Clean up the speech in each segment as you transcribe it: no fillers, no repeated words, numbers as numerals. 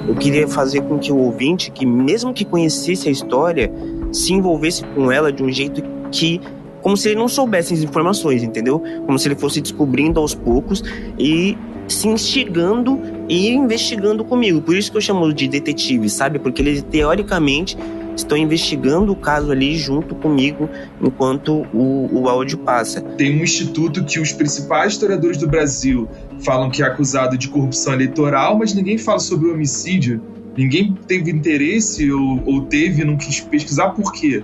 Eu queria fazer com que o ouvinte, que mesmo que conhecesse a história, se envolvesse com ela de um jeito que, como se ele não soubesse as informações, entendeu? Como se ele fosse descobrindo aos poucos e se instigando e investigando comigo. Por isso que eu chamo de detetive, sabe? Porque eles, teoricamente, estão investigando o caso ali junto comigo enquanto o áudio passa. Tem um instituto que os principais historiadores do Brasil falam que é acusado de corrupção eleitoral, mas ninguém fala sobre o homicídio. Ninguém teve interesse ou teve, não quis pesquisar por quê.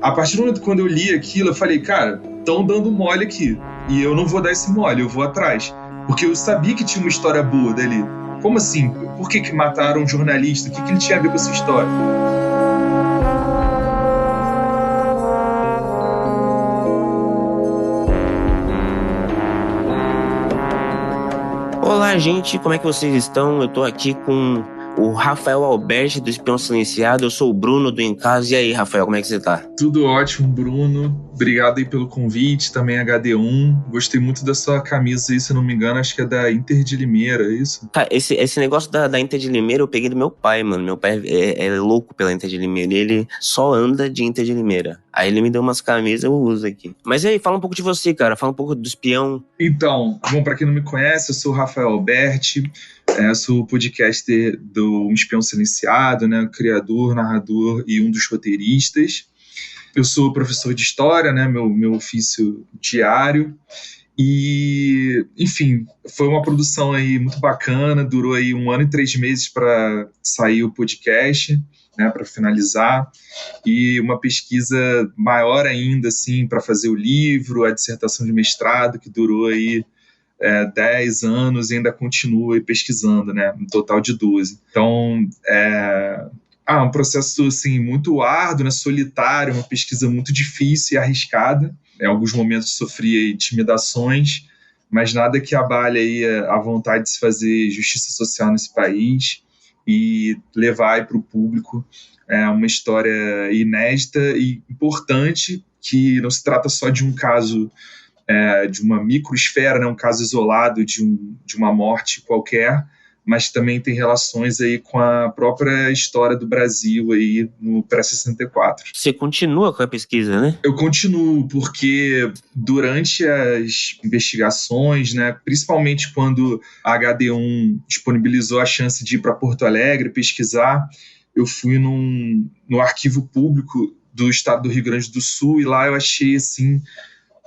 A partir do momento quando eu li aquilo, eu falei, cara, estão dando mole aqui. E eu não vou dar esse mole, eu vou atrás. Porque eu sabia que tinha uma história boa dali. Como assim? Por que mataram um jornalista? O que ele tinha a ver com essa história? Olá, gente, como é que vocês estão? Eu tô aqui com o Rafael Alberti, do Espião Silenciado. Eu sou o Bruno, do Em Casa. E aí, Rafael, como é que você tá? Tudo ótimo, Bruno. Obrigado aí pelo convite, também HD1. Gostei muito da sua camisa aí, se eu não me engano, acho que é da Inter de Limeira, é isso? Tá, esse negócio da Inter de Limeira eu peguei do meu pai, mano. Meu pai é louco pela Inter de Limeira. Ele só anda de Inter de Limeira. Aí ele me deu umas camisas, eu uso aqui. Mas e aí, fala um pouco de você, cara. Fala um pouco do Espião. Então, bom, pra quem não me conhece, eu sou o Rafael Alberti. Sou o podcaster do Espião Silenciado, né? Criador, narrador e um dos roteiristas. Eu sou professor de história, né? Meu ofício diário. E, enfim, foi uma produção aí muito bacana, durou aí 1 ano e 3 meses para sair o podcast, né, para finalizar, e uma pesquisa maior ainda, assim, para fazer o livro, a dissertação de mestrado, que durou aí 10 anos e ainda continua aí pesquisando, né, um total de 12. Então, um processo, assim, muito árduo, né, solitário, uma pesquisa muito difícil e arriscada. Em alguns momentos sofri intimidações, mas nada que abale aí a vontade de se fazer justiça social nesse país e levar para o público uma história inédita e importante, que não se trata só de um caso de uma microesfera, né, um caso isolado de uma morte qualquer, mas também tem relações aí com a própria história do Brasil aí no pré-64. Você continua com a pesquisa, né? Eu continuo, porque durante as investigações, né, principalmente quando a HD1 disponibilizou a chance de ir para Porto Alegre pesquisar, eu fui no arquivo público do estado do Rio Grande do Sul e lá eu achei, assim,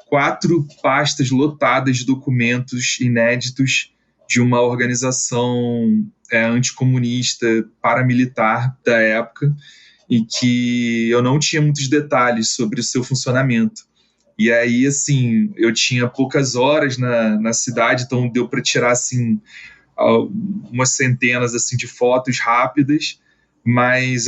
4 pastas lotadas de documentos inéditos de uma organização anticomunista paramilitar da época e que eu não tinha muitos detalhes sobre o seu funcionamento. E aí, assim, eu tinha poucas horas na cidade, então deu para tirar, assim, umas centenas, assim, de fotos rápidas, mas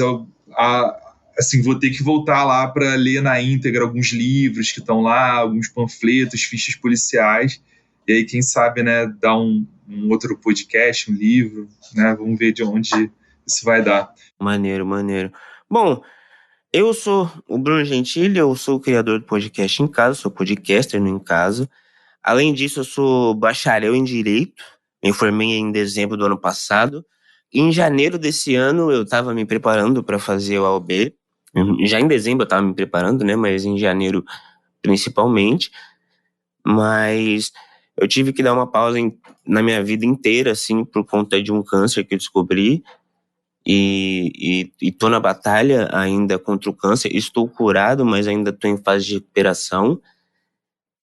assim, vou ter que voltar lá para ler na íntegra alguns livros que estão lá, alguns panfletos, fichas policiais, e aí, quem sabe, né, dar um outro podcast, um livro, né, vamos ver de onde isso vai dar. Maneiro, maneiro. Bom, eu sou o Bruno Gentili, eu sou o criador do podcast Em Casa, sou podcaster no Em Casa. Além disso, eu sou bacharel em Direito, me formei em dezembro do ano passado. Em janeiro desse ano, eu estava me preparando para fazer o AOB. Já em dezembro eu estava me preparando, né, mas em janeiro principalmente. Mas eu tive que dar uma pausa na minha vida inteira, assim, por conta de um câncer que eu descobri. E tô na batalha ainda contra o câncer. Estou curado, mas ainda estou em fase de recuperação.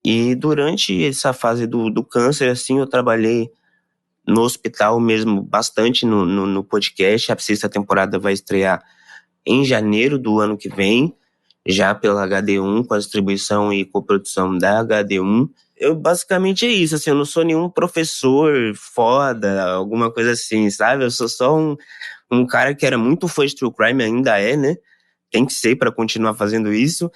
E durante essa fase do câncer, assim, eu trabalhei no hospital mesmo bastante no podcast. A 6ª temporada vai estrear em janeiro do ano que vem, já pela HD1, com a distribuição e coprodução da HD1. Eu basicamente é isso, assim, eu não sou nenhum professor foda, alguma coisa assim, sabe? Eu sou só um cara que era muito fã de True Crime, ainda é, né? Tem que ser para continuar fazendo isso.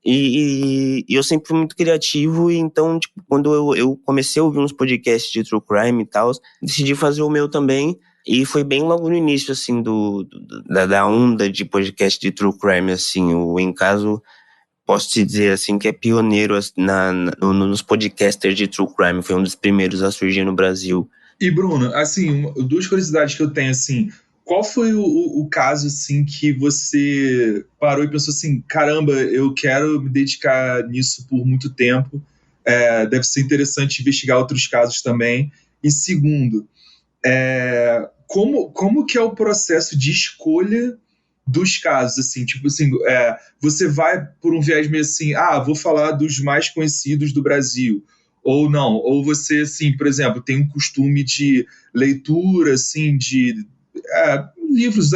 E eu sempre fui muito criativo, e então, tipo, quando eu comecei a ouvir uns podcasts de True Crime e tal, decidi fazer o meu também. E foi bem logo no início, assim, da onda de podcast de True Crime, assim. O Em Caso, posso te dizer, assim, que é pioneiro nos podcasters de True Crime. Foi um dos primeiros a surgir no Brasil. E, Bruno, assim, 2 curiosidades que eu tenho, assim. qual foi o caso, assim, que você parou e pensou assim, caramba, eu quero me dedicar nisso por muito tempo, deve ser interessante investigar outros casos também. E segundo, como que é o processo de escolha dos casos, assim, tipo assim, você vai por um viés meio assim, vou falar dos mais conhecidos do Brasil, ou não, ou você, assim, por exemplo, tem um costume de leitura, assim, de livros,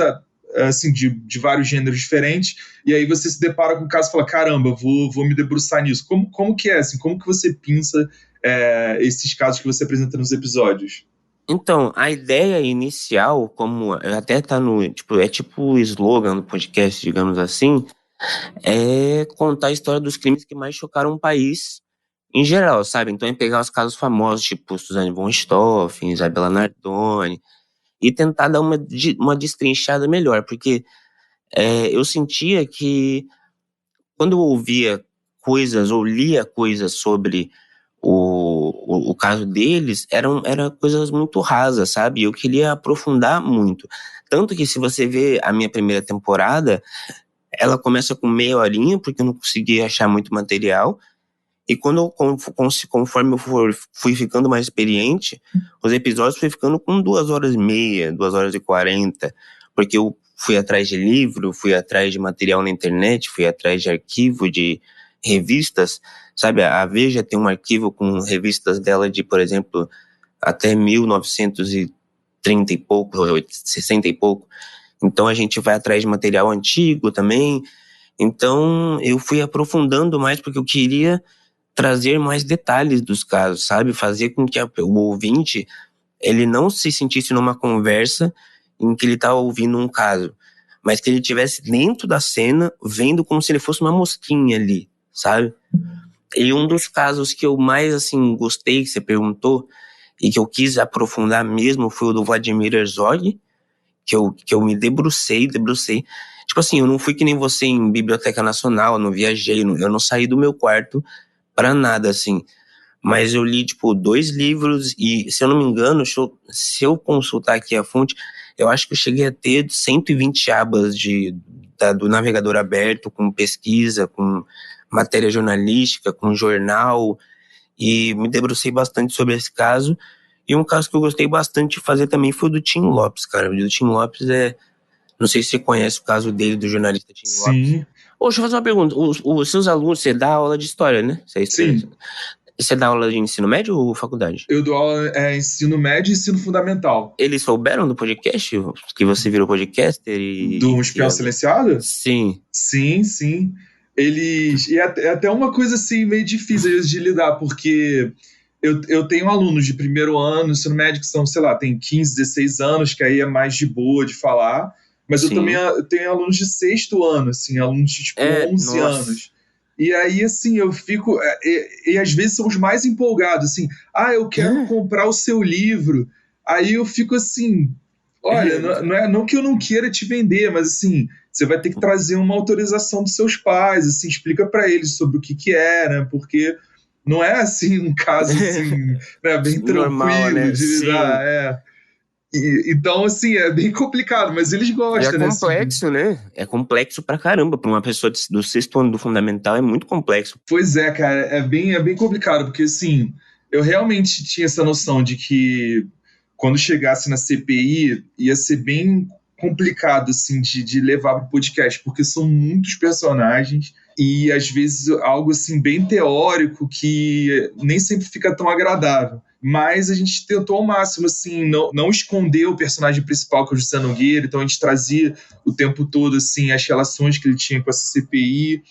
assim, de vários gêneros diferentes, e aí você se depara com o caso e fala, caramba, vou me debruçar nisso. Como que é, assim, como que você pinça esses casos que você apresenta nos episódios? Então, a ideia inicial, como até tá no, tipo, é tipo o slogan do podcast, digamos assim, é contar a história dos crimes que mais chocaram o país em geral, sabe? Então é pegar os casos famosos, tipo Suzane von Richthofen, Isabela Nardoni, e tentar dar uma destrinchada melhor, porque eu sentia que quando eu ouvia coisas ou lia coisas sobre o caso deles, eram coisas muito rasas, sabe? Eu queria aprofundar muito. Tanto que se você vê a minha primeira temporada, ela começa com meia horinha, porque eu não consegui achar muito material, e conforme eu fui ficando mais experiente, os episódios fui ficando com 2 horas e meia, 2 horas e 40, porque eu fui atrás de livro, fui atrás de material na internet, fui atrás de arquivo de revistas, sabe? A Veja tem um arquivo com revistas dela de, por exemplo, até 1930 e pouco, 60 e pouco. Então a gente vai atrás de material antigo também. Então eu fui aprofundando mais porque eu queria trazer mais detalhes dos casos, sabe? Fazer com que o ouvinte ele não se sentisse numa conversa em que ele está ouvindo um caso, mas que ele estivesse dentro da cena, vendo como se ele fosse uma mosquinha ali, sabe? E um dos casos que eu mais, assim, gostei, que você perguntou, e que eu quis aprofundar mesmo, foi o do Vladimir Herzog, que eu me debrucei. Tipo assim, eu não fui que nem você em Biblioteca Nacional, eu não viajei, eu não saí do meu quarto pra nada, assim. Mas eu li, tipo, 2 livros e, se eu não me engano, se eu consultar aqui a fonte, eu acho que eu cheguei a ter 120 abas do navegador aberto, com pesquisa, com matéria jornalística, com jornal, e me debrucei bastante sobre esse caso. E um caso que eu gostei bastante de fazer também foi o do Tim Lopes, cara. O do Tim Lopes não sei se você conhece o caso dele, do jornalista Tim Lopes. Sim, Ô, deixa eu fazer uma pergunta. Os seus alunos, você dá aula de história, né? sim. Você dá aula de ensino médio ou faculdade? Eu dou aula ensino médio e ensino fundamental. Eles souberam do podcast? Que você virou podcaster Do Um Espião Silenciado? Sim. Sim, sim. Eles. E é até uma coisa assim meio difícil às vezes, de lidar, porque eu tenho alunos de primeiro ano, ensino médio, que são, sei lá, tem 15, 16 anos, que aí é mais de boa de falar. Mas eu também Sim. tenho alunos de sexto ano, assim, alunos de tipo 11 Nossa. anos. E aí, assim, eu fico. E às vezes são os mais empolgados, assim, eu quero comprar o seu livro. Aí eu fico assim, olha, não que eu não queira te vender, mas assim, você vai ter que trazer uma autorização dos seus pais, assim, explica para eles sobre o que é, né? Porque não é assim um caso assim, né, bem Normal, tranquilo né? de lidar, Sim. então, assim, é bem complicado, mas eles E é gostam, né? Assim, complexo, né? É complexo pra caramba. Pra uma pessoa do sexto ano do fundamental é muito complexo. pois é, cara, é bem complicado, porque assim, eu realmente tinha essa noção de que quando chegasse na CPI ia ser bem complicado assim de levar para o podcast, porque são muitos personagens e às vezes algo assim bem teórico que nem sempre fica tão agradável. Mas a gente tentou ao máximo assim não esconder o personagem principal, que é o José Nogueira, então a gente trazia o tempo todo assim as relações que ele tinha com essa CPI,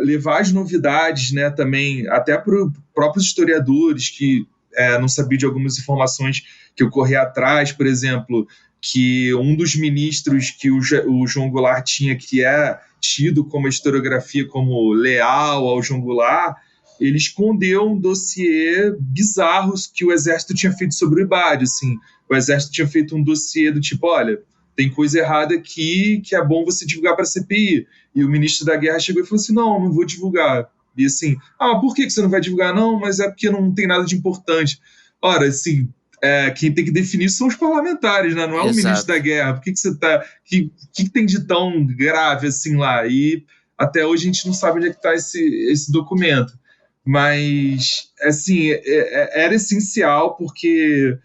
levar as novidades, né, também, até para os próprios historiadores que não sabiam de algumas informações que eu corri atrás, por exemplo, que um dos ministros que o João Goulart tinha, que é tido como a historiografia como leal ao João Goulart, ele escondeu um dossiê bizarro que o Exército tinha feito sobre o IBAD, assim. O Exército tinha feito um dossiê do tipo, olha, tem coisa errada aqui que é bom você divulgar para a CPI. E o ministro da Guerra chegou e falou assim, não vou divulgar. E assim, por que você não vai divulgar? Não, mas é porque não tem nada de importante. Ora, assim, quem tem que definir são os parlamentares, né? Não é o ministro Exato. da guerra. Por que você tá... que tem de tão grave assim lá? E até hoje a gente não sabe onde é que está esse documento. Mas, assim, era essencial porque,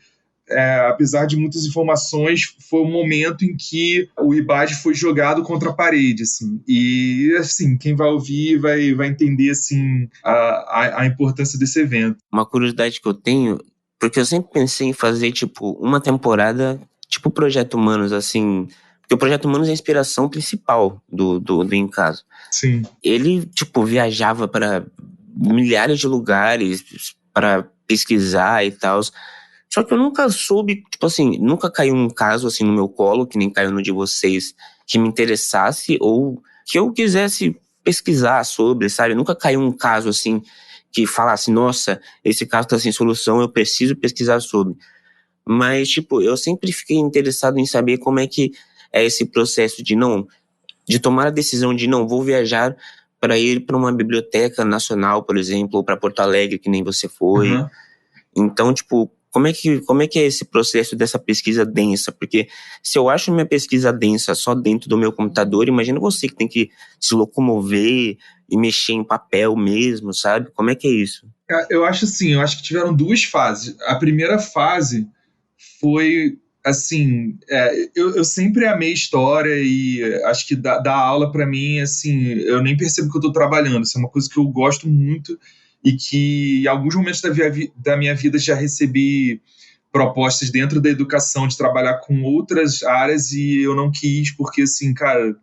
apesar de muitas informações, foi um momento em que o IBAD foi jogado contra a parede, assim. E, assim, quem vai ouvir vai entender, assim, a importância desse evento. Uma curiosidade que eu tenho, porque eu sempre pensei em fazer, tipo, uma temporada, tipo Projeto Humanos, assim. Porque o Projeto Humanos é a inspiração principal do Em Casa. Sim. Ele, tipo, viajava para milhares de lugares para pesquisar e tal. Só que eu nunca soube, tipo assim, nunca caiu um caso assim no meu colo, que nem caiu no de vocês, que me interessasse ou que eu quisesse pesquisar sobre, sabe? Nunca caiu um caso assim que falasse, nossa, esse caso tá sem solução, eu preciso pesquisar sobre. Mas, tipo, eu sempre fiquei interessado em saber como é que é esse processo de tomar a decisão de não vou viajar para ir para uma biblioteca nacional, por exemplo, ou para Porto Alegre, que nem você foi. Uhum. Então, tipo, como é que é esse processo dessa pesquisa densa? Porque se eu acho minha pesquisa densa só dentro do meu computador, imagina você que tem que se locomover e mexer em papel mesmo, sabe? Como é que é isso? Eu acho assim, eu acho que tiveram duas fases. A primeira fase foi assim, eu sempre amei história e acho que dar aula para mim, assim, eu nem percebo que eu estou trabalhando. Isso é uma coisa que eu gosto muito e que em alguns momentos da minha vida já recebi propostas dentro da educação de trabalhar com outras áreas e eu não quis porque, assim, cara, o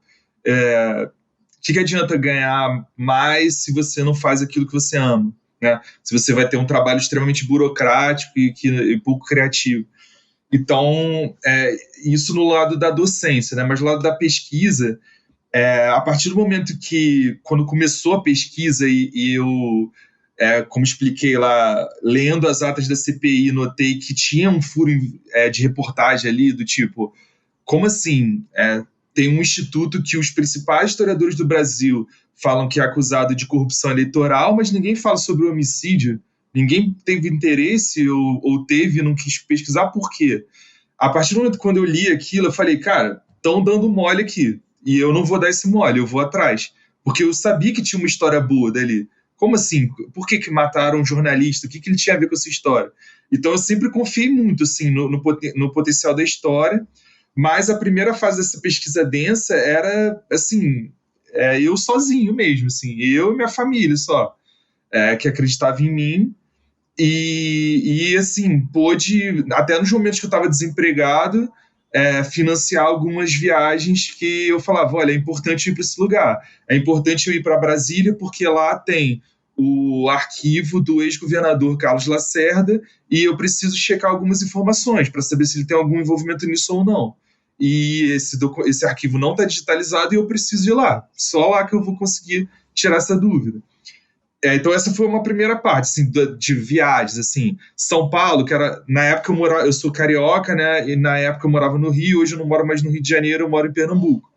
que adianta ganhar mais se você não faz aquilo que você ama, né? Se você vai ter um trabalho extremamente burocrático e pouco criativo. Então, isso no lado da docência, né? Mas no lado da pesquisa, a partir do momento que, quando começou a pesquisa e eu, como expliquei lá, lendo as atas da CPI, notei que tinha um furo de reportagem ali do tipo, como assim? Tem um instituto que os principais historiadores do Brasil falam que é acusado de corrupção eleitoral, mas ninguém fala sobre o homicídio, ninguém teve interesse ou teve, não quis pesquisar por quê. A partir do momento quando eu li aquilo, eu falei, cara, estão dando mole aqui, e eu não vou dar esse mole, eu vou atrás. Porque eu sabia que tinha uma história boa dali. Como assim? Por que mataram um jornalista? O que ele tinha a ver com essa história? Então eu sempre confiei muito assim, no potencial da história, mas a primeira fase dessa pesquisa densa era, assim, eu sozinho mesmo, assim, eu e minha família só, que acreditava em mim. E assim, pôde, até nos momentos que eu estava desempregado, financiar algumas viagens que eu falava, olha, é importante ir para esse lugar. É importante eu ir para Brasília porque lá tem o arquivo do ex-governador Carlos Lacerda e eu preciso checar algumas informações para saber se ele tem algum envolvimento nisso ou não. E esse arquivo não está digitalizado e eu preciso ir lá. Só lá que eu vou conseguir tirar essa dúvida. Então essa foi uma primeira parte, assim, de viagens, assim. São Paulo, que era, na época eu sou carioca, né, e na época eu morava no Rio, hoje eu não moro mais no Rio de Janeiro, eu moro em Pernambuco.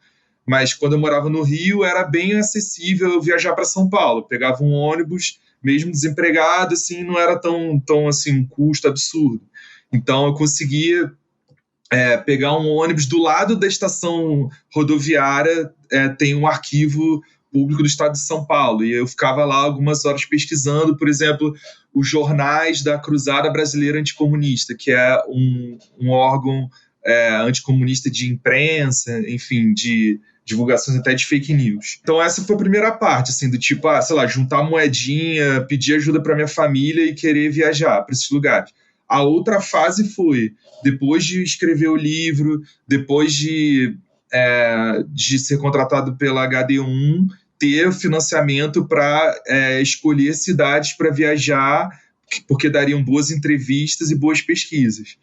Mas quando eu morava no Rio, era bem acessível eu viajar para São Paulo. Eu pegava um ônibus, mesmo desempregado, assim, não era tão assim, um custo absurdo. Então eu conseguia pegar um ônibus do lado da estação rodoviária, tem um arquivo público do estado de São Paulo, e eu ficava lá algumas horas pesquisando, por exemplo, os jornais da Cruzada Brasileira Anticomunista, que é um órgão anticomunista de imprensa, enfim, de divulgações até de fake news. Então essa foi a primeira parte, assim, do tipo, sei lá, juntar moedinha, pedir ajuda para minha família e querer viajar para esses lugares. A outra fase foi, depois de escrever o livro, depois de ser contratado pela HD1, ter financiamento para escolher cidades para viajar, porque dariam boas entrevistas e boas pesquisas.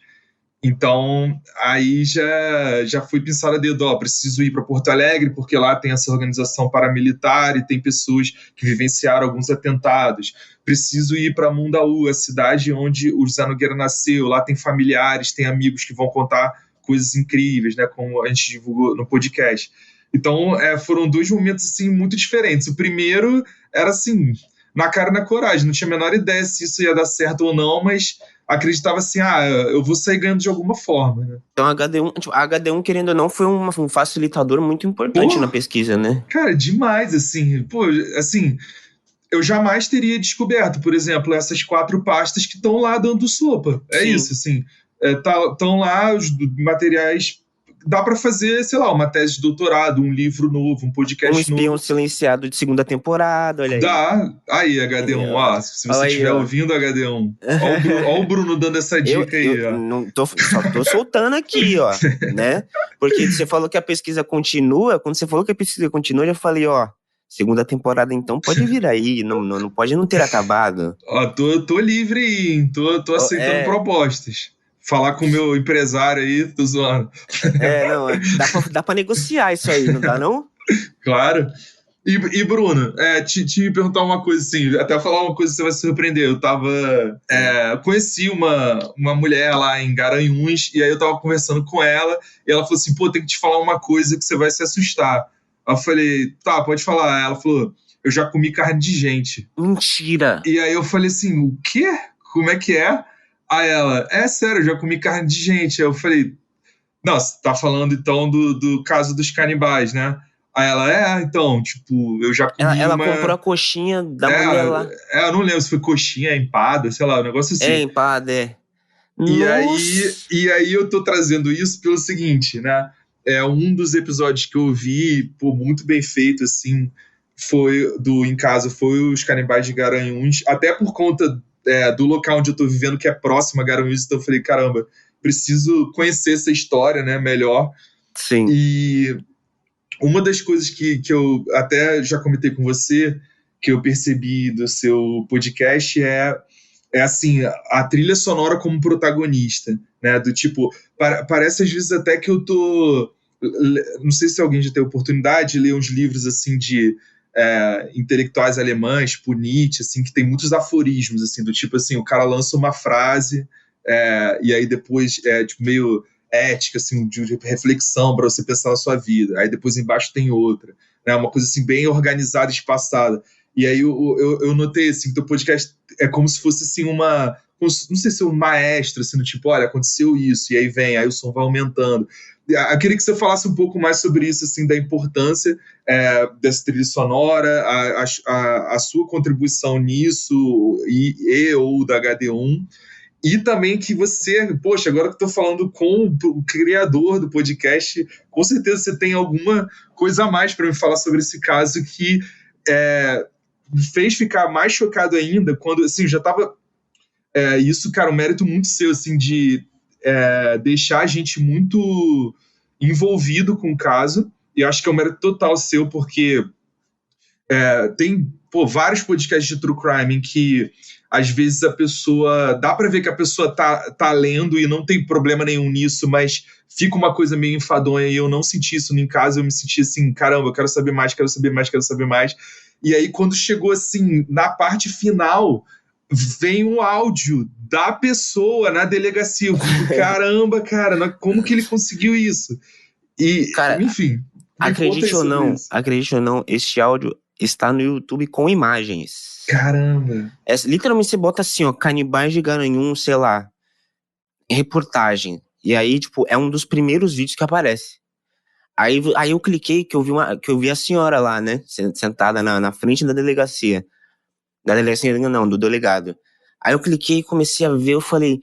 Então, aí já fui pensar a dedo, preciso ir para Porto Alegre, porque lá tem essa organização paramilitar e tem pessoas que vivenciaram alguns atentados. Preciso ir para Mundaú, a cidade onde o José Nogueira nasceu. Lá tem familiares, tem amigos que vão contar coisas incríveis, né, como a gente divulgou no podcast. Então, foram dois momentos assim, muito diferentes. O primeiro era assim, na cara e na coragem. Não tinha a menor ideia se isso ia dar certo ou não, mas acreditava assim, eu vou sair ganhando de alguma forma, né? Então a HD1, querendo ou não, foi um facilitador muito importante na Pô, pesquisa, né? cara, demais, assim. Pô, assim, eu jamais teria descoberto, por exemplo, essas 4 pastas que estão lá dando sopa. É Sim. isso, assim. Estão lá os materiais. Dá para fazer, sei lá, uma tese de doutorado, um livro novo, um Um podcast espião novo. silenciado de segunda temporada, olha aí. Dá. Aí, É, HD1, ó. ó. Se Olha você aí, estiver ó. ouvindo, HD1. Ó o Bruno dando essa dica Eu aí, ó. não tô, só tô soltando aqui, ó, né? Porque você falou que a pesquisa continua, quando você falou que a pesquisa continua, eu já falei, ó, segunda temporada então pode vir aí, não pode não ter acabado. Ó, tô livre aí, hein? Tô Ó, aceitando propostas. Falar com o meu empresário aí, tô zoando. não, dá pra negociar isso aí, não dá não? Claro. E Bruno, te perguntar uma coisa assim, até falar uma coisa que você vai se surpreender. Eu conheci uma mulher lá em Garanhuns, e aí eu tava conversando com ela, e ela falou assim, pô, tem que te falar uma coisa que você vai se assustar. Aí eu falei, tá, pode falar. Ela falou, eu já comi carne de gente. Mentira! E aí eu falei assim, o quê? Como é que é? Aí ela, é sério, eu já comi carne de gente. Aí eu falei, não, você tá falando então do caso dos canibais, né? Aí ela, então, tipo, eu já comi Ela comprou uma. a coxinha da mulher lá. Eu não lembro se foi coxinha, empada, sei lá, um negócio É, assim. empada, é. E aí, Nossa! e aí eu tô trazendo isso pelo seguinte, né? Um dos episódios que eu vi, pô, muito bem feito, assim, foi Em Casa, foi os Canibais de Garanhuns, até por conta do local onde eu tô vivendo, que é próximo a Garanhuns, então eu falei, caramba, preciso conhecer essa história, né, melhor. Sim. E uma das coisas que eu até já comentei com você, que eu percebi do seu podcast é assim, a trilha sonora como protagonista, né? Do tipo, parece às vezes até que eu tô. Não sei se alguém já teve oportunidade de ler uns livros assim de intelectuais alemães, tipo Nietzsche, assim, que tem muitos aforismos, assim, do tipo assim, o cara lança uma frase e aí depois tipo, meio ética, assim, de reflexão para você pensar na sua vida. Aí depois embaixo tem outra, né? Uma coisa assim bem organizada, espaçada. E aí eu notei assim, que o teu podcast é como se fosse assim não sei se um maestro, assim, do tipo, olha, aconteceu isso, e aí vem, aí o som vai aumentando. Eu queria que você falasse um pouco mais sobre isso, assim, da importância dessa trilha sonora, a sua contribuição nisso, ou da HD1, e também que você, poxa, agora que eu tô falando com o criador do podcast, com certeza você tem alguma coisa a mais para me falar sobre esse caso que me fez ficar mais chocado ainda quando, assim, já tava... isso, cara, um mérito muito seu, assim, de deixar a gente muito envolvido com o caso, e acho que é um mérito total seu, porque tem vários podcasts de true crime em que às vezes a pessoa, dá para ver que a pessoa tá lendo e não tem problema nenhum nisso, mas fica uma coisa meio enfadonha, e eu não senti isso em casa, eu me senti assim, caramba, eu quero saber mais, quero saber mais, quero saber mais. E aí quando chegou assim, na parte final, vem um áudio da pessoa na delegacia, eu fico, caramba, cara, como que ele conseguiu isso? E, Cara, enfim, me conta aí sobre isso. acredite ou não, este áudio está no YouTube com imagens. Caramba. Literalmente você bota assim, ó, Canibais de Garanhuns, sei lá, reportagem. E aí, tipo, é um dos primeiros vídeos que aparece. Aí eu cliquei que eu vi a senhora lá, né, sentada na frente da delegacia. Da delegacia, não, do delegado. Aí eu cliquei e comecei a ver, eu falei,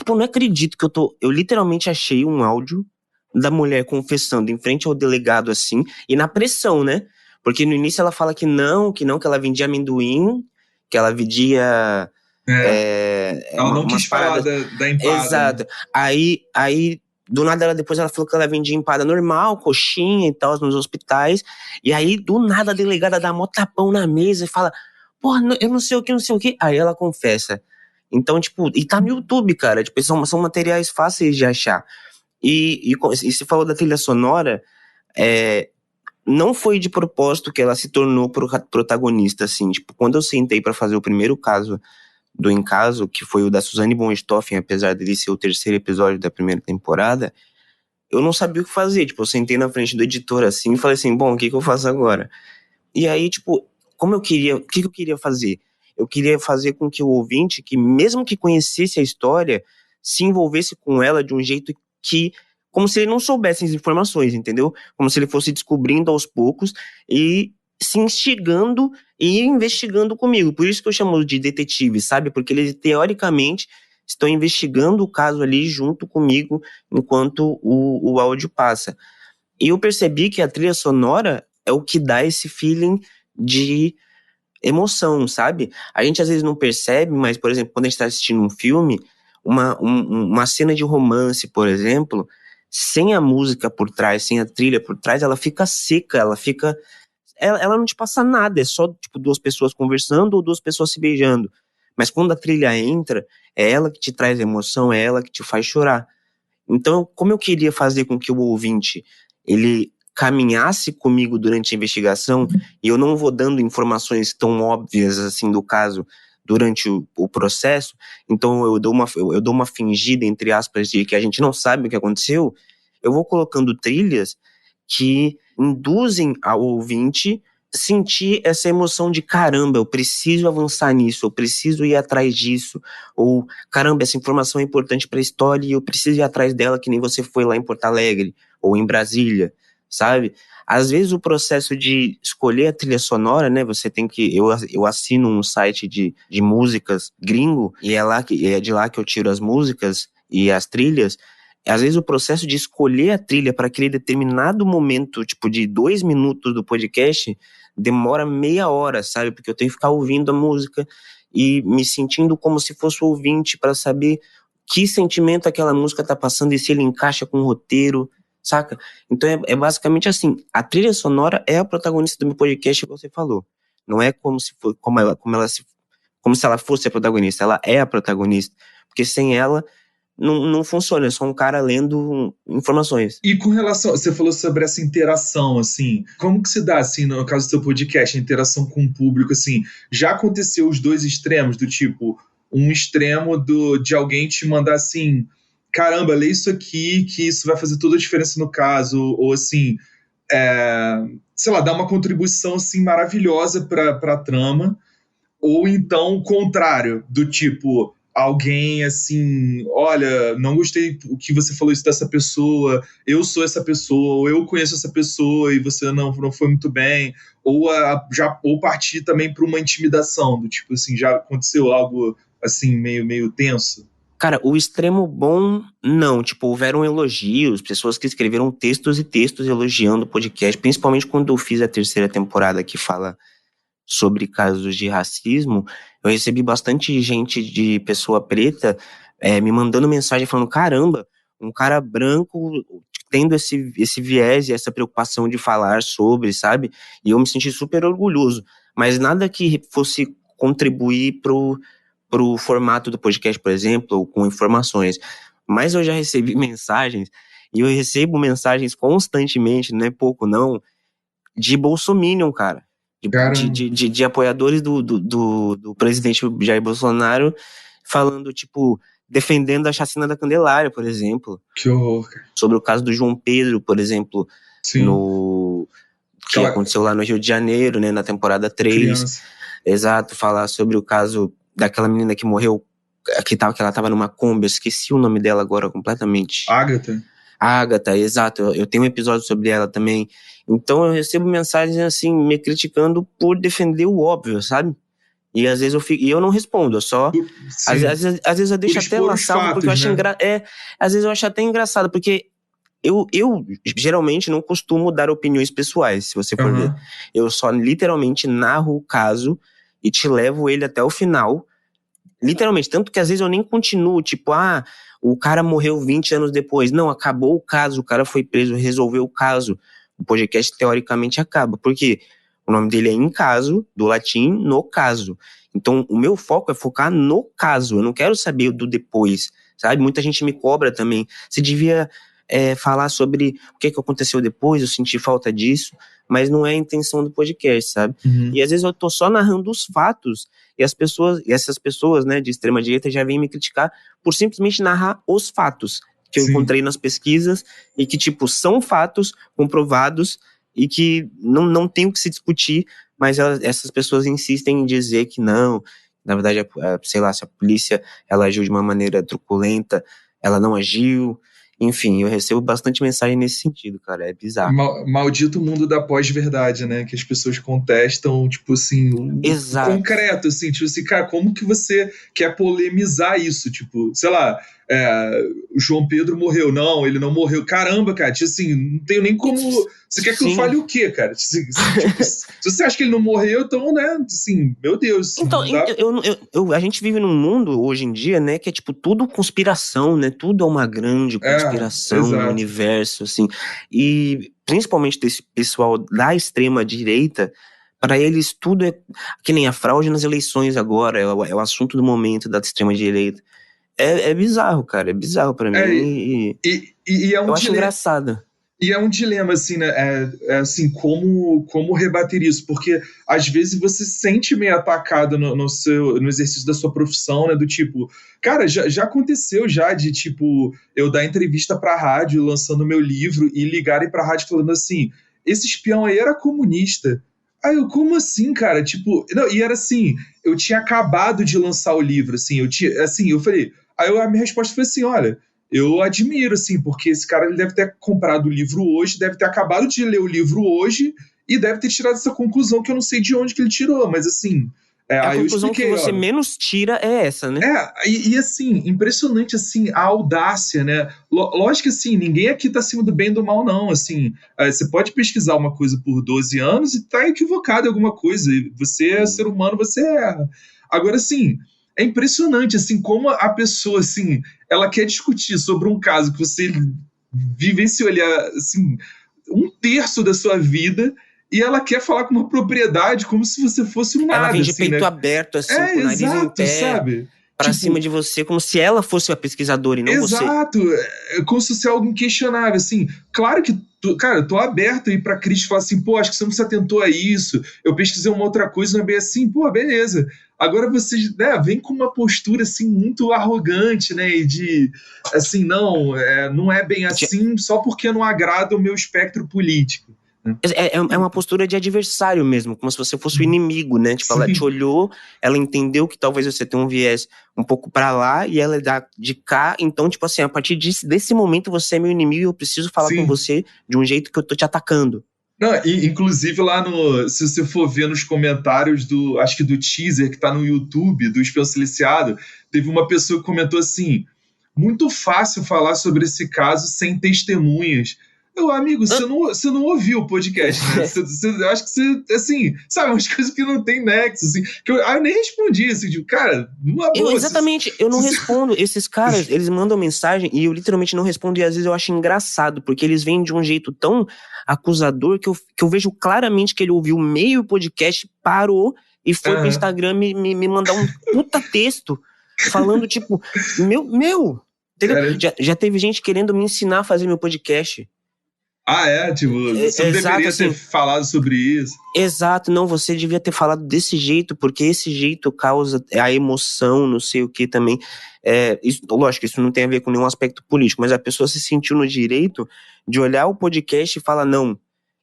pô, não acredito que eu literalmente achei um áudio da mulher confessando em frente ao delegado assim, e na pressão, né? Porque no início ela fala que ela vendia amendoim, que ela vendia Ela não umas quis falar paradas. da empada, né? Exato. Aí, do nada, depois ela falou que ela vendia empada normal, coxinha e tal, nos hospitais. E aí, do nada, a delegada dá mó tapão na mesa e fala, porra, eu não sei o que, não sei o que. Aí ela confessa. Então, tipo, e tá no YouTube, cara. Tipo, são materiais fáceis de achar. E se falou da trilha sonora, não foi de propósito que ela se tornou protagonista, assim. Tipo, quando eu sentei pra fazer o primeiro caso do Em Caso, que foi o da Suzane von Richthofen, apesar dele ser o terceiro episódio da primeira temporada, eu não sabia o que fazer. Tipo, eu sentei na frente do editor assim e falei assim, bom, o que eu faço agora? E aí, tipo, o que eu queria fazer? eu queria fazer com que o ouvinte, que mesmo que conhecesse a história, se envolvesse com ela de um jeito que, como se ele não soubesse as informações, entendeu? Como se ele fosse descobrindo aos poucos e se instigando e investigando comigo. Por isso que eu chamo de detetive, sabe? Porque eles, teoricamente, estão investigando o caso ali junto comigo enquanto o áudio passa. E eu percebi que a trilha sonora é o que dá esse feeling de emoção, sabe? A gente às vezes não percebe, mas, por exemplo, quando a gente está assistindo um filme, uma cena de romance, por exemplo, sem a música por trás, sem a trilha por trás, ela fica seca, ela não te passa nada, é só tipo duas pessoas conversando ou duas pessoas se beijando. Mas quando a trilha entra, é ela que te traz emoção, é ela que te faz chorar. Então, como eu queria fazer com que o ouvinte, ele caminhasse comigo durante a investigação, e eu não vou dando informações tão óbvias assim do caso durante o processo, então eu dou uma fingida, entre aspas, de que a gente não sabe o que aconteceu, eu vou colocando trilhas que induzem ao ouvinte sentir essa emoção de caramba, eu preciso avançar nisso, eu preciso ir atrás disso, ou caramba, essa informação é importante para a história e eu preciso ir atrás dela que nem você foi lá em Porto Alegre ou em Brasília, sabe? Às vezes o processo de escolher a trilha sonora, né, você tem que, eu assino um site de músicas gringo e é de lá que eu tiro as músicas e as trilhas. Às vezes o processo de escolher a trilha para aquele determinado momento, tipo de 2 minutos do podcast, demora meia hora, sabe? Porque eu tenho que ficar ouvindo a música e me sentindo como se fosse ouvinte para saber que sentimento aquela música tá passando e se ele encaixa com o roteiro, saca? Então é basicamente assim, a trilha sonora é a protagonista do meu podcast que você falou. Não é como se for, como se ela fosse a protagonista, ela é a protagonista. Porque sem ela não funciona, é só um cara lendo informações. E com relação, você falou sobre essa interação, assim, como que se dá, assim, no caso do seu podcast, a interação com o público, assim, já aconteceu os dois extremos, do tipo, um extremo de alguém te mandar assim, caramba, lê isso aqui, que isso vai fazer toda a diferença no caso, ou assim, sei lá, dar uma contribuição, assim, maravilhosa pra trama, ou então o contrário, do tipo, alguém assim, olha, não gostei o que você falou isso dessa pessoa, eu sou essa pessoa, ou eu conheço essa pessoa e você não foi muito bem, ou partir também para uma intimidação, do tipo assim, já aconteceu algo assim, meio tenso? Cara, o extremo bom, não. Tipo, houveram elogios, pessoas que escreveram textos e textos elogiando o podcast, principalmente quando eu fiz a terceira temporada que fala sobre casos de racismo. Eu recebi bastante gente de pessoa preta me mandando mensagem falando, caramba, um cara branco tendo esse viés e essa preocupação de falar sobre, sabe? E eu me senti super orgulhoso. Mas nada que fosse contribuir pro formato do podcast, por exemplo, ou com informações. Mas eu já recebi mensagens, e eu recebo mensagens constantemente, não é pouco não, de bolsominion, cara. Caramba, De apoiadores do presidente Jair Bolsonaro falando, tipo, defendendo a chacina da Candelária, por exemplo. que horror, cara. Sobre o caso do João Pedro, por exemplo, Sim, que aquela aconteceu lá no Rio de Janeiro, né, na temporada 3. criança. Exato, falar sobre o caso daquela menina que morreu, que ela tava numa Kombi, eu esqueci o nome dela agora completamente. Ágata? Agatha, exato, eu tenho um episódio sobre ela também. Então eu recebo mensagens assim, me criticando por defender o óbvio, sabe? E às vezes eu não respondo, eu só. Sim, Às vezes eu por deixo até expor lá os salvo, porque eu fatos, acho né? às vezes eu acho até engraçado, porque eu geralmente não costumo dar opiniões pessoais, se você for ver. Aham. Eu só literalmente narro o caso e te levo ele até o final. Literalmente, tanto que às vezes eu nem continuo, tipo, o cara morreu 20 anos depois. Não, acabou o caso, o cara foi preso, resolveu o caso. O podcast teoricamente acaba. Por quê? O nome dele é Em Caso, do latim, no caso. Então, o meu foco é focar no caso. Eu não quero saber do depois, sabe? Muita gente me cobra também. Você devia falar sobre o que aconteceu depois, eu senti falta disso, mas não é a intenção do podcast, sabe? Uhum. E às vezes eu tô só narrando os fatos e essas pessoas, né, de extrema direita já vêm me criticar por simplesmente narrar os fatos que eu Sim. encontrei nas pesquisas e que, tipo, são fatos comprovados e que não tem o que se discutir, mas essas pessoas insistem em dizer que não, Na verdade, sei lá, se a polícia ela agiu de uma maneira truculenta, ela não agiu. Enfim, eu recebo bastante mensagem nesse sentido, cara, é bizarro. Maldito mundo da pós-verdade, né? Que as pessoas contestam, tipo assim, o Exato. concreto, assim, tipo assim, cara, como que você quer polemizar isso? Tipo, sei lá, o João Pedro morreu. Não, ele não morreu. Caramba, cara, tipo assim, não tenho nem como... Você quer que eu Sim. fale o quê, cara? Tipo, se você acha que ele não morreu, então, né, assim, meu Deus. Então, a gente vive num mundo, hoje em dia, né, que é tipo tudo conspiração, né, tudo é uma grande conspiração no Exato. universo, assim, e principalmente desse pessoal da extrema direita, para eles tudo é que nem a fraude nas eleições agora, é o assunto do momento da extrema direita. É bizarro, cara, é bizarro pra mim E é um eu acho dilema. engraçado. E é um dilema, assim, né? Assim, como rebater isso? Porque, às vezes, você se sente meio atacado no exercício da sua profissão, né? Do tipo... Cara, já aconteceu já de, tipo, eu dar entrevista pra rádio, lançando meu livro, e ligarem pra rádio falando assim, esse espião aí era comunista. Aí eu, como assim, cara? Tipo... Não, e era assim, eu tinha acabado de lançar o livro, assim, eu falei... Aí a minha resposta foi assim, olha... Eu admiro, assim, porque esse cara ele deve ter comprado o livro hoje, deve ter acabado de ler o livro hoje e deve ter tirado essa conclusão que eu não sei de onde que ele tirou, mas assim... A aí eu conclusão que expliquei, você ó. menos tira é essa, né? Assim, impressionante, assim, a audácia, né? Lógico que, assim, ninguém aqui tá acima do bem e do mal, não, assim. Você pode pesquisar uma coisa por 12 anos e tá equivocado em alguma coisa. Você é ser humano, você erra. Agora, assim, é impressionante, assim, como a pessoa, assim, ela quer discutir sobre um caso que você vivenciou ali, assim, um terço da sua vida e ela quer falar com uma propriedade como se você fosse um Ela nada, vem de assim, peito né? aberto, assim, com o nariz em Exato, pé, sabe? pra Tipo, cima de você, como se ela fosse a pesquisadora e não você. exato, como se fosse algo inquestionável, assim, claro que, cara, eu tô aberto aí pra crítica e falar assim, pô, acho que você não se atentou a isso, eu pesquisei uma outra coisa, não é bem assim, pô, beleza. Agora você, né, vem com uma postura, assim, muito arrogante, né, e de, assim, não é bem assim só porque não agrada o meu espectro político. É uma postura de adversário mesmo, como se você fosse o inimigo, né? Tipo, ela te Sim. olhou, ela entendeu que talvez você tenha um viés um pouco pra lá e ela é de cá. Então, tipo assim, a partir desse momento você é meu inimigo e eu preciso falar com Sim. você de um jeito que eu tô te atacando. Não, inclusive lá se você for ver nos comentários acho que do teaser que tá no YouTube, do Espião Silenciado, teve uma pessoa que comentou assim, muito fácil falar sobre esse caso sem testemunhas. Meu amigo, você não ouviu o podcast, né? Eu acho que você, assim, sabe, umas coisas que não tem nexo, assim, eu nem respondi, assim, tipo, cara, numa boa. Exatamente, eu não respondo. Esses caras, eles mandam mensagem e eu literalmente não respondo. E às vezes eu acho engraçado, porque eles vêm de um jeito tão acusador que eu vejo claramente que ele ouviu meio podcast, parou e foi pro Instagram me mandar um puta texto falando, tipo, meu. Entendeu? Já teve gente querendo me ensinar a fazer meu podcast. Tipo, você não deveria assim, ter falado sobre isso. Exato, não, você devia ter falado desse jeito, porque esse jeito causa a emoção, não sei o que também. Lógico, isso não tem a ver com nenhum aspecto político, mas a pessoa se sentiu no direito de olhar o podcast e falar, não,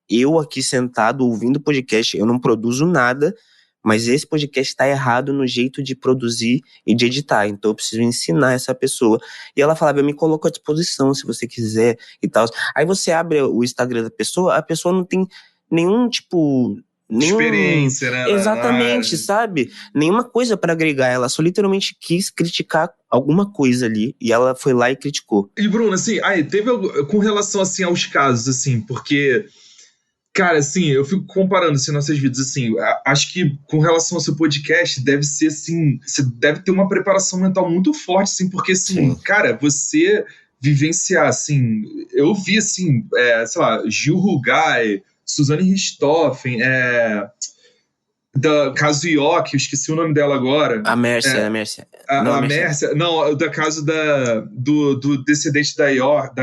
eu aqui sentado ouvindo o podcast, eu não produzo nada, mas esse podcast está errado no jeito de produzir e de editar, então eu preciso ensinar essa pessoa. E ela falava, eu me coloco à disposição se você quiser e tal. Aí você abre o Instagram da pessoa, a pessoa não tem nenhum tipo... Experiência, né? Exatamente, sabe? Nenhuma coisa pra agregar. Ela só literalmente quis criticar alguma coisa ali. E ela foi lá e criticou. E, Bruno, assim, com relação, assim, aos casos, assim, porque... Cara, assim, eu fico comparando assim, nossas vidas, assim, acho que com relação ao seu podcast, deve ser, assim, você deve ter uma preparação mental muito forte, assim, porque, assim, cara, você vivenciar, assim, eu vi, assim, sei lá, Gil Rugai, Suzane Richthofen, da caso Ioki, eu esqueci o nome dela agora. A Mércia. A Mércia, não, da caso do descendente da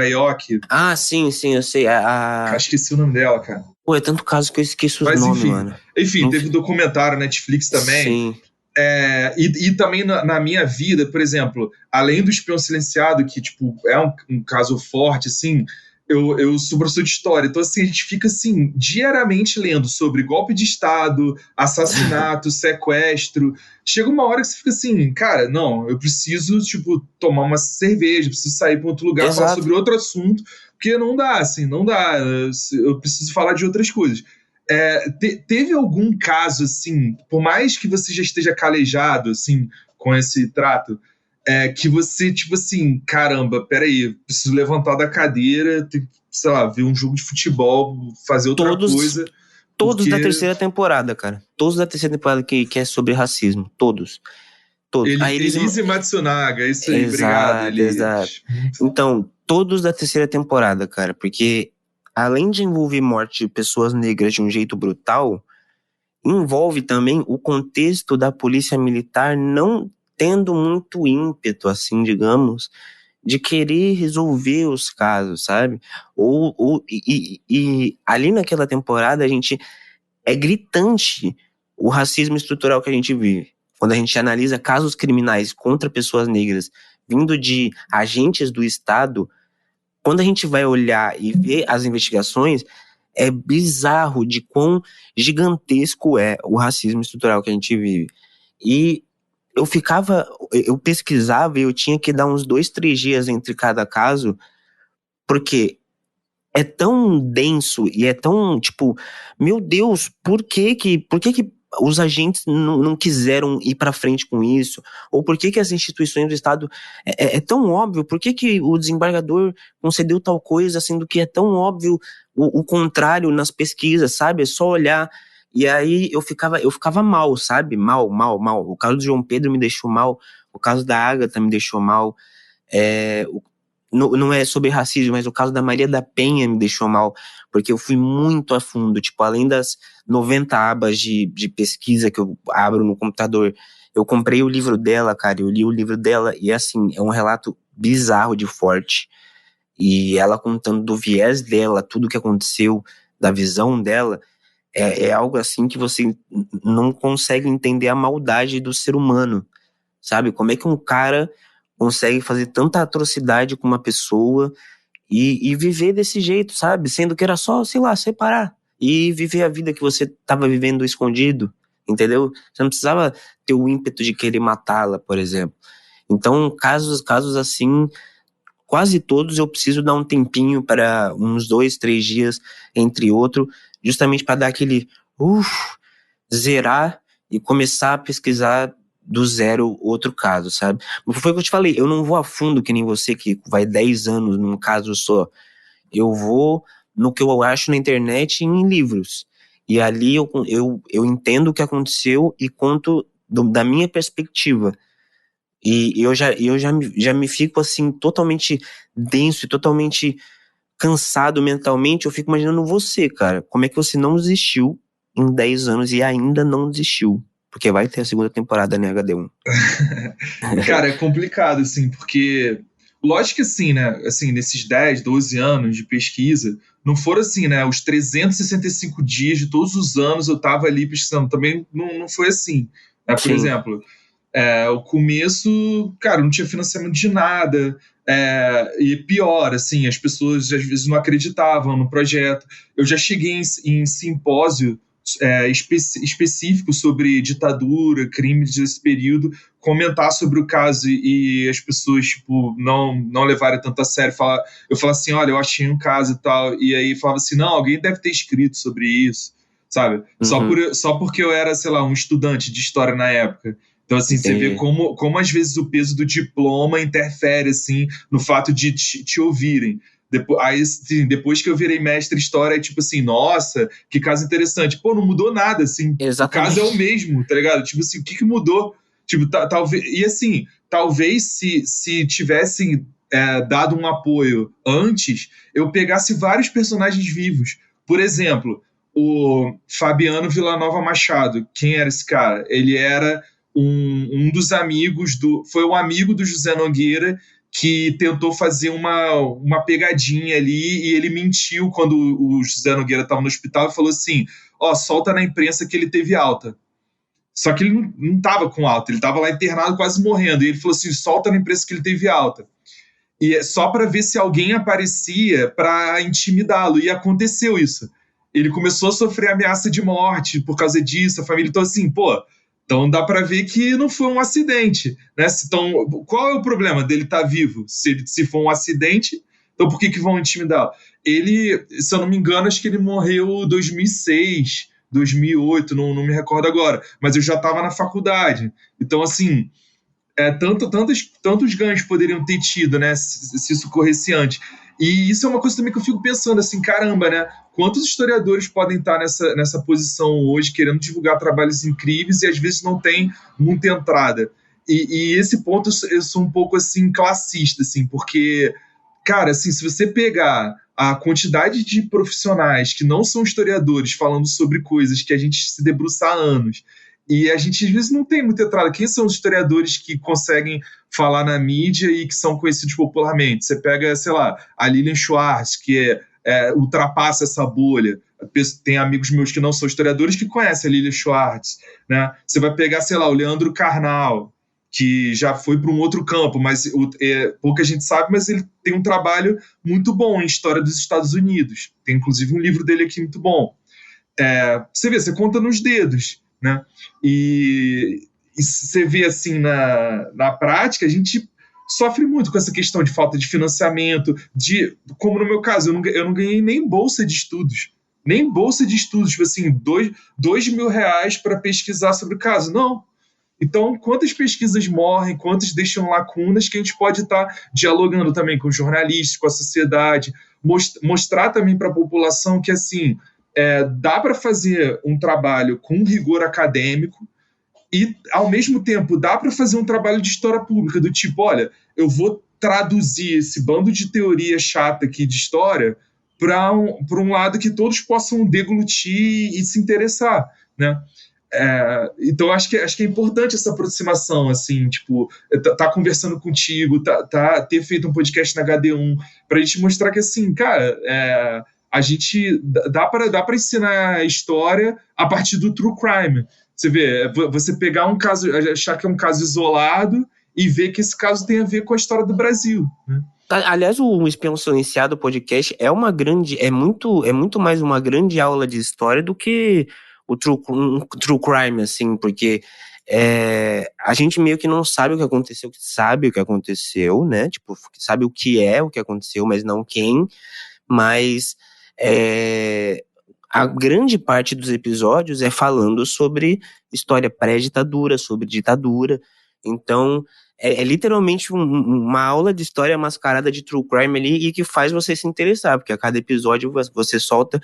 Ioki. Ah, sim, eu sei. Esqueci o nome dela, cara. Pô, é tanto caso que eu esqueço os nomes, mano. Enfim, teve documentário Netflix também. Sim. E também na minha vida, por exemplo, além do Espião Silenciado, que tipo, é um caso forte, assim, eu sou professor de história, então assim, a gente fica assim, diariamente lendo sobre golpe de Estado, assassinato, sequestro. Chega uma hora que você fica assim, cara, não, eu preciso, tipo, tomar uma cerveja, preciso sair para outro lugar, falar Exato. sobre outro assunto, porque não dá, assim, não dá. Eu preciso falar de outras coisas. Teve algum caso, assim, por mais que você já esteja calejado, assim, com esse trato, que você, tipo assim, caramba, peraí, preciso levantar da cadeira, tem que, sei lá, ver um jogo de futebol, fazer outra Todos, coisa, todos da porque terceira temporada, cara. Todos da terceira temporada que é sobre racismo. Todos. Todos. Aí eles. Elise Matsunaga, isso aí, obrigado, Exato, exato. Elis. Muito foda. Então, todos da terceira temporada, cara, porque além de envolver morte de pessoas negras de um jeito brutal, envolve também o contexto da polícia militar não tendo muito ímpeto, assim, digamos, de querer resolver os casos, sabe? E ali naquela temporada a gente é gritante o racismo estrutural que a gente vive. Quando a gente analisa casos criminais contra pessoas negras vindo de agentes do Estado, quando a gente vai olhar e ver as investigações, é bizarro de quão gigantesco é o racismo estrutural que a gente vive. E eu pesquisava e eu tinha que dar uns 2, 3 dias entre cada caso, porque é tão denso e é tão, tipo, meu Deus, por que que os agentes não quiseram ir para frente com isso? Ou por que que as instituições do Estado é tão óbvio? Por que que o desembargador concedeu tal coisa, sendo que é tão óbvio o contrário nas pesquisas, sabe? É só olhar. E aí eu ficava mal, sabe? Mal, mal, mal. O caso do João Pedro me deixou mal, o caso da Agatha me deixou mal. É, não é sobre racismo, mas o caso da Maria da Penha me deixou mal, porque eu fui muito a fundo, tipo, além das 90 abas de pesquisa que eu abro no computador, eu comprei o livro dela, cara, eu li o livro dela, e assim, é um relato bizarro de forte, e ela contando do viés dela, tudo que aconteceu, da visão dela, é algo assim que você não consegue entender a maldade do ser humano, sabe? Como é que um cara consegue fazer tanta atrocidade com uma pessoa e viver desse jeito, sabe? Sendo que era só, sei lá, separar e viver a vida que você estava vivendo escondido, entendeu? Você não precisava ter o ímpeto de querer matá-la, por exemplo. Então, casos assim, quase todos eu preciso dar um tempinho para uns 2, 3 dias entre outro, justamente para dar aquele uff, zerar e começar a pesquisar do zero outro caso, sabe? Foi o que eu te falei, eu não vou a fundo que nem você, que vai 10 anos num caso só. Eu vou no que eu acho na internet e em livros. E ali eu entendo o que aconteceu e conto da minha perspectiva. E eu já me fico assim, totalmente denso e totalmente cansado mentalmente. Eu fico imaginando você, cara. Como é que você não desistiu em 10 anos e ainda não desistiu? Porque vai ter a segunda temporada, né, HD1. Cara, é complicado, assim, porque lógico que assim, né, assim, nesses 10, 12 anos de pesquisa, não foram assim, né, os 365 dias de todos os anos eu tava ali pesquisando, também não foi assim, né, por Sim, exemplo, o começo, cara, não tinha financiamento de nada, e pior, assim, as pessoas às vezes não acreditavam no projeto. Eu já cheguei em simpósio específico sobre ditadura, crimes desse período, comentar sobre o caso e as pessoas, tipo, não levarem tanto a sério. Eu falo assim, olha, eu achei um caso e tal, e aí falava assim, não, alguém deve ter escrito sobre isso, sabe? uhum, Só porque eu era, sei lá, um estudante de história na época. Então, assim, você vê entendi. como às vezes o peso do diploma interfere, assim, no fato de te ouvirem. Aí, assim, depois que eu virei mestre em história, é tipo assim, nossa, que caso interessante. Pô, não mudou nada, assim. O caso é o Exatamente. mesmo, tá ligado? Tipo assim, o que mudou? Tipo, talvez. E assim, talvez se tivessem dado um apoio antes, eu pegasse vários personagens vivos. Por exemplo, o Fabiano Villanova Machado. Quem era esse cara? Ele era um dos amigos do. Foi um amigo do José Nogueira que tentou fazer uma pegadinha ali e ele mentiu quando o José Nogueira estava no hospital e falou assim: ó, solta na imprensa que ele teve alta. Só que ele não estava com alta, ele estava lá internado quase morrendo. E ele falou assim: solta na imprensa que ele teve alta. e só para ver se alguém aparecia para intimidá-lo. E aconteceu isso. Ele começou a sofrer ameaça de morte por causa disso, a família. Então, assim, pô, então dá para ver que não foi um acidente, né? Então, qual é o problema dele estar vivo? Se for um acidente, então por que vão intimidá-lo? Ele, se eu não me engano, acho que ele morreu em 2006, 2008, não me recordo agora, mas eu já estava na faculdade. Então, assim, tantos ganhos poderiam ter tido, né, se isso ocorresse antes. E isso é uma coisa também que eu fico pensando, assim, caramba, né? Quantos historiadores podem estar nessa posição hoje, querendo divulgar trabalhos incríveis e às vezes não tem muita entrada. E esse ponto eu sou um pouco, assim, classista, assim, porque, cara, assim, se você pegar a quantidade de profissionais que não são historiadores falando sobre coisas que a gente se debruça há anos, e a gente às vezes não tem muita entrada. Quem são os historiadores que conseguem falar na mídia e que são conhecidos popularmente? Você pega, sei lá, a Lilian Schwartz, que ultrapassa essa bolha. Tem amigos meus que não são historiadores que conhecem a Lilian Schwartz, né? Você vai pegar, sei lá, o Leandro Carnal, que já foi para um outro campo, mas pouca gente sabe, mas ele tem um trabalho muito bom em história dos Estados Unidos. Tem inclusive um livro dele aqui muito bom. Você vê, você conta nos dedos, né? E você vê assim na prática, a gente sofre muito com essa questão de falta de financiamento, como no meu caso, eu não ganhei nem bolsa de estudos. Nem bolsa de estudos, tipo assim, R$ 2.000 para pesquisar sobre o caso. Não. Então, quantas pesquisas morrem, quantas deixam lacunas que a gente pode estar dialogando também com jornalistas, com a sociedade, mostrar também para a população que, assim, dá para fazer um trabalho com rigor acadêmico e, ao mesmo tempo, dá para fazer um trabalho de história pública, do tipo, olha, eu vou traduzir esse bando de teoria chata aqui de história para um lado que todos possam deglutir e se interessar, né? Então acho que é importante essa aproximação, assim, tipo, tá conversando contigo, ter feito um podcast na HD1 pra gente mostrar que, assim, cara, a gente dá para ensinar história a partir do true crime. Você vê, você pegar um caso, achar que é um caso isolado e ver que esse caso tem a ver com a história do Brasil, né? Aliás, o Espião Silenciado podcast é muito mais uma grande aula de história do que um true crime, assim, porque a gente meio que não sabe o que aconteceu, sabe o que aconteceu, né? Tipo, sabe o que aconteceu, mas não quem. Mas a grande parte dos episódios é falando sobre história pré-ditadura, sobre ditadura. Então, é literalmente uma aula de história mascarada de true crime ali e que faz você se interessar, porque a cada episódio você solta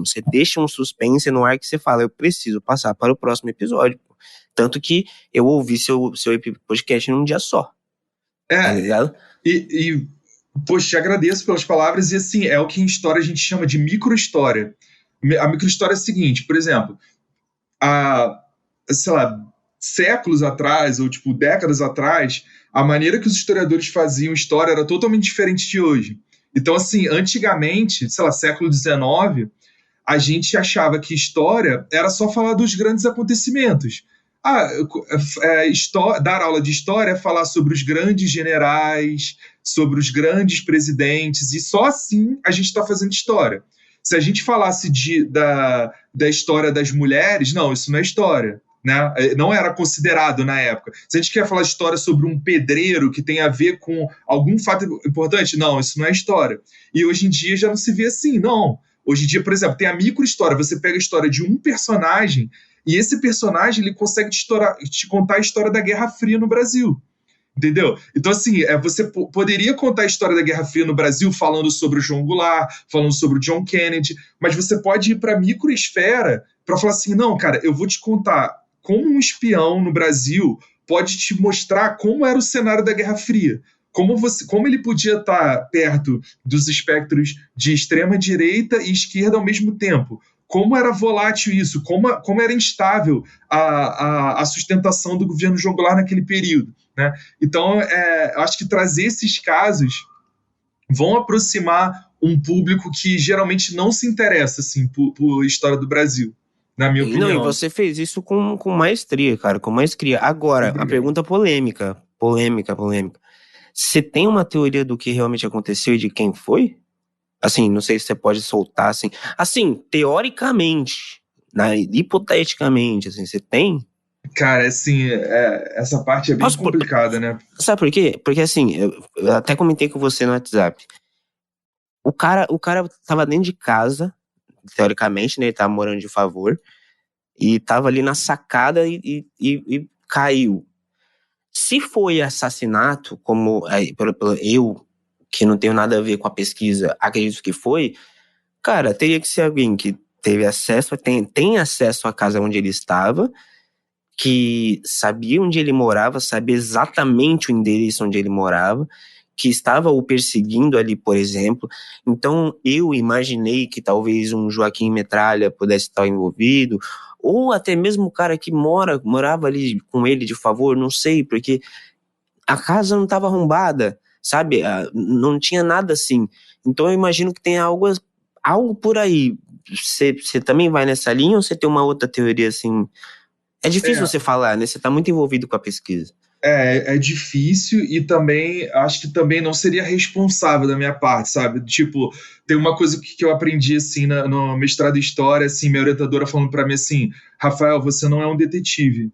você deixa um suspense no ar que você fala, eu preciso passar para o próximo episódio. Tanto que eu ouvi seu podcast num dia só. Tá ligado? Poxa, te agradeço pelas palavras, e assim, é o que em história a gente chama de microhistória. A microhistória é a seguinte, por exemplo, sei lá, séculos atrás, ou tipo, décadas atrás, a maneira que os historiadores faziam história era totalmente diferente de hoje. Então, assim, antigamente, sei lá, século XIX, a gente achava que história era só falar dos grandes acontecimentos. Dar aula de história é falar sobre os grandes generais, sobre os grandes presidentes, e só assim a gente está fazendo história. Se a gente falasse da história das mulheres, não, isso não é história. Né? Não era considerado na época. Se a gente quer falar história sobre um pedreiro que tem a ver com algum fato importante, não, isso não é história. E hoje em dia já não se vê assim, não. Hoje em dia, por exemplo, tem a microhistória. Você pega a história de um personagem e esse personagem ele consegue te contar a história da Guerra Fria no Brasil. Entendeu? Então, assim, você poderia contar a história da Guerra Fria no Brasil falando sobre o João Goulart, falando sobre o John Kennedy, mas você pode ir para a microesfera para falar assim, não, cara, eu vou te contar como um espião no Brasil pode te mostrar como era o cenário da Guerra Fria, como ele podia estar perto dos espectros de extrema direita e esquerda ao mesmo tempo, como era volátil isso, como era instável a sustentação do governo João Goulart naquele período. Né? Então, acho que trazer esses casos vão aproximar um público que geralmente não se interessa assim, por história do Brasil, na minha opinião. Não, e você fez isso com maestria, cara, com maestria. Agora, Obrigado. a pergunta polêmica. Você tem uma teoria do que realmente aconteceu e de quem foi? Assim, não sei se você pode soltar, assim. Assim, teoricamente, né, hipoteticamente, assim, você tem? Cara, assim, essa parte é bem Posso, complicada, né? sabe por quê? Porque, assim, eu até comentei com você no WhatsApp. O cara tava dentro de casa, teoricamente, né? Ele tava morando de favor. E tava ali na sacada e caiu. Se foi assassinato, como eu, que não tenho nada a ver com a pesquisa, acredito que foi, cara, teria que ser alguém que teve acesso, tem acesso à casa onde ele estava, que sabia onde ele morava, sabia exatamente o endereço onde ele morava, que estava o perseguindo ali, por exemplo. Então, eu imaginei que talvez um Joaquim Metralha pudesse estar envolvido, ou até mesmo o cara que morava ali com ele de favor, não sei, porque a casa não estava arrombada, sabe? Não tinha nada assim. Então, eu imagino que tem algo por aí. Você também vai nessa linha ou você tem uma outra teoria assim? É difícil É, você falar, né? Você tá muito envolvido com a pesquisa. é difícil e também acho que também não seria responsável da minha parte, sabe? Tipo, tem uma coisa que eu aprendi assim no mestrado em história, assim, minha orientadora falando para mim assim, Rafael, você não é um detetive.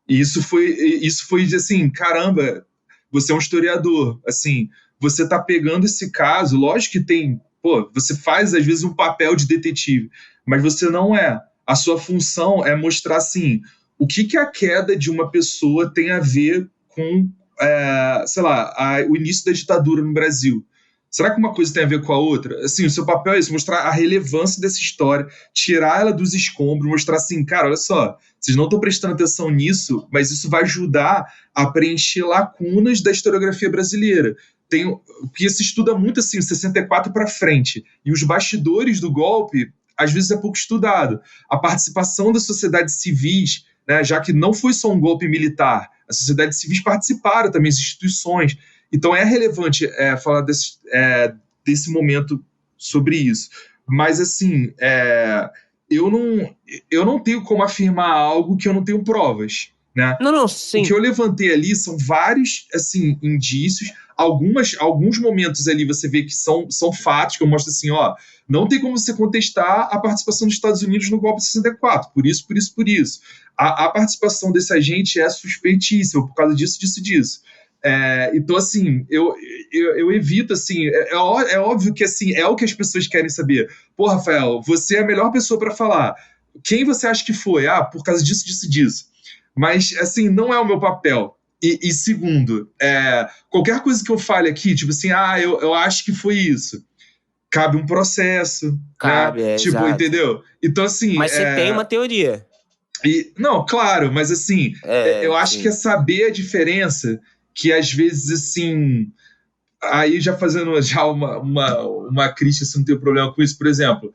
E isso foi assim, caramba, você é um historiador, assim, você tá pegando esse caso, lógico que tem, pô, você faz às vezes um papel de detetive, mas você não é. A sua função é mostrar assim, o que a queda de uma pessoa tem a ver com, sei lá, o início da ditadura no Brasil. Será que uma coisa tem a ver com a outra? Assim, o seu papel é isso, mostrar a relevância dessa história, tirar ela dos escombros, mostrar assim, cara, olha só, vocês não estão prestando atenção nisso, mas isso vai ajudar a preencher lacunas da historiografia brasileira. Que se estuda muito assim, 64 para frente. E os bastidores do golpe, às vezes, é pouco estudado. A participação das sociedades civis, né, já que não foi só um golpe militar, as sociedades civis participaram também, as instituições. Então é relevante falar desse momento sobre isso. Mas, assim, eu não tenho como afirmar algo que eu não tenho provas, né? Não, não, O que sim. eu levantei ali são vários, assim, indícios, alguns momentos ali você vê que são fatos, que eu mostro assim, ó, não tem como você contestar a participação dos Estados Unidos no golpe de 64, por isso, por isso, por isso. A participação desse agente é suspeitíssima, por causa disso, disso, disso. Então, assim, eu evito, assim, é óbvio que, assim, é o que as pessoas querem saber. Pô, Rafael, você é a melhor pessoa para falar. Quem você acha que foi? Ah, por causa disso, disso, disso. Mas, assim, não é o meu papel. E segundo, qualquer coisa que eu fale aqui, tipo assim, eu acho que foi isso. Cabe um processo, né? Cabe, Tipo, exato. entendeu? Então, assim, Mas você tem uma teoria. não, claro, mas assim, eu acho que é Sim. saber a diferença que às vezes, assim, aí já fazendo já uma crítica, se não tem problema com isso, por exemplo,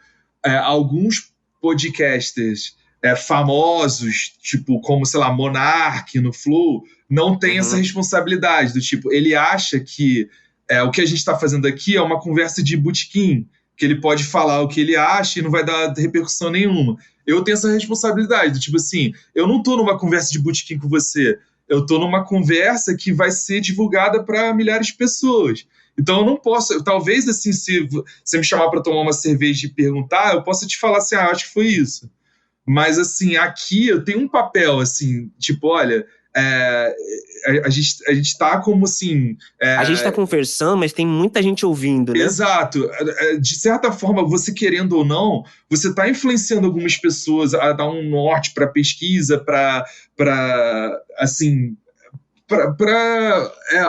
alguns podcasters famosos, tipo, como, sei lá, Monark no Flow, não tem essa Uhum. responsabilidade, do tipo, ele acha que o que a gente está fazendo aqui é uma conversa de botequim, que ele pode falar o que ele acha e não vai dar repercussão nenhuma. Eu tenho essa responsabilidade, do tipo assim, eu não tô numa conversa de botequim com você, eu tô numa conversa que vai ser divulgada para milhares de pessoas. Então eu não posso, talvez assim, se você me chamar para tomar uma cerveja e perguntar, eu possa te falar assim, acho que foi isso. Mas assim, aqui eu tenho um papel assim, tipo, olha, a gente tá como assim, A gente tá conversando, mas tem muita gente ouvindo, né? exato. De certa forma, você querendo ou não, você está influenciando algumas pessoas a dar um norte para pesquisa, para assim,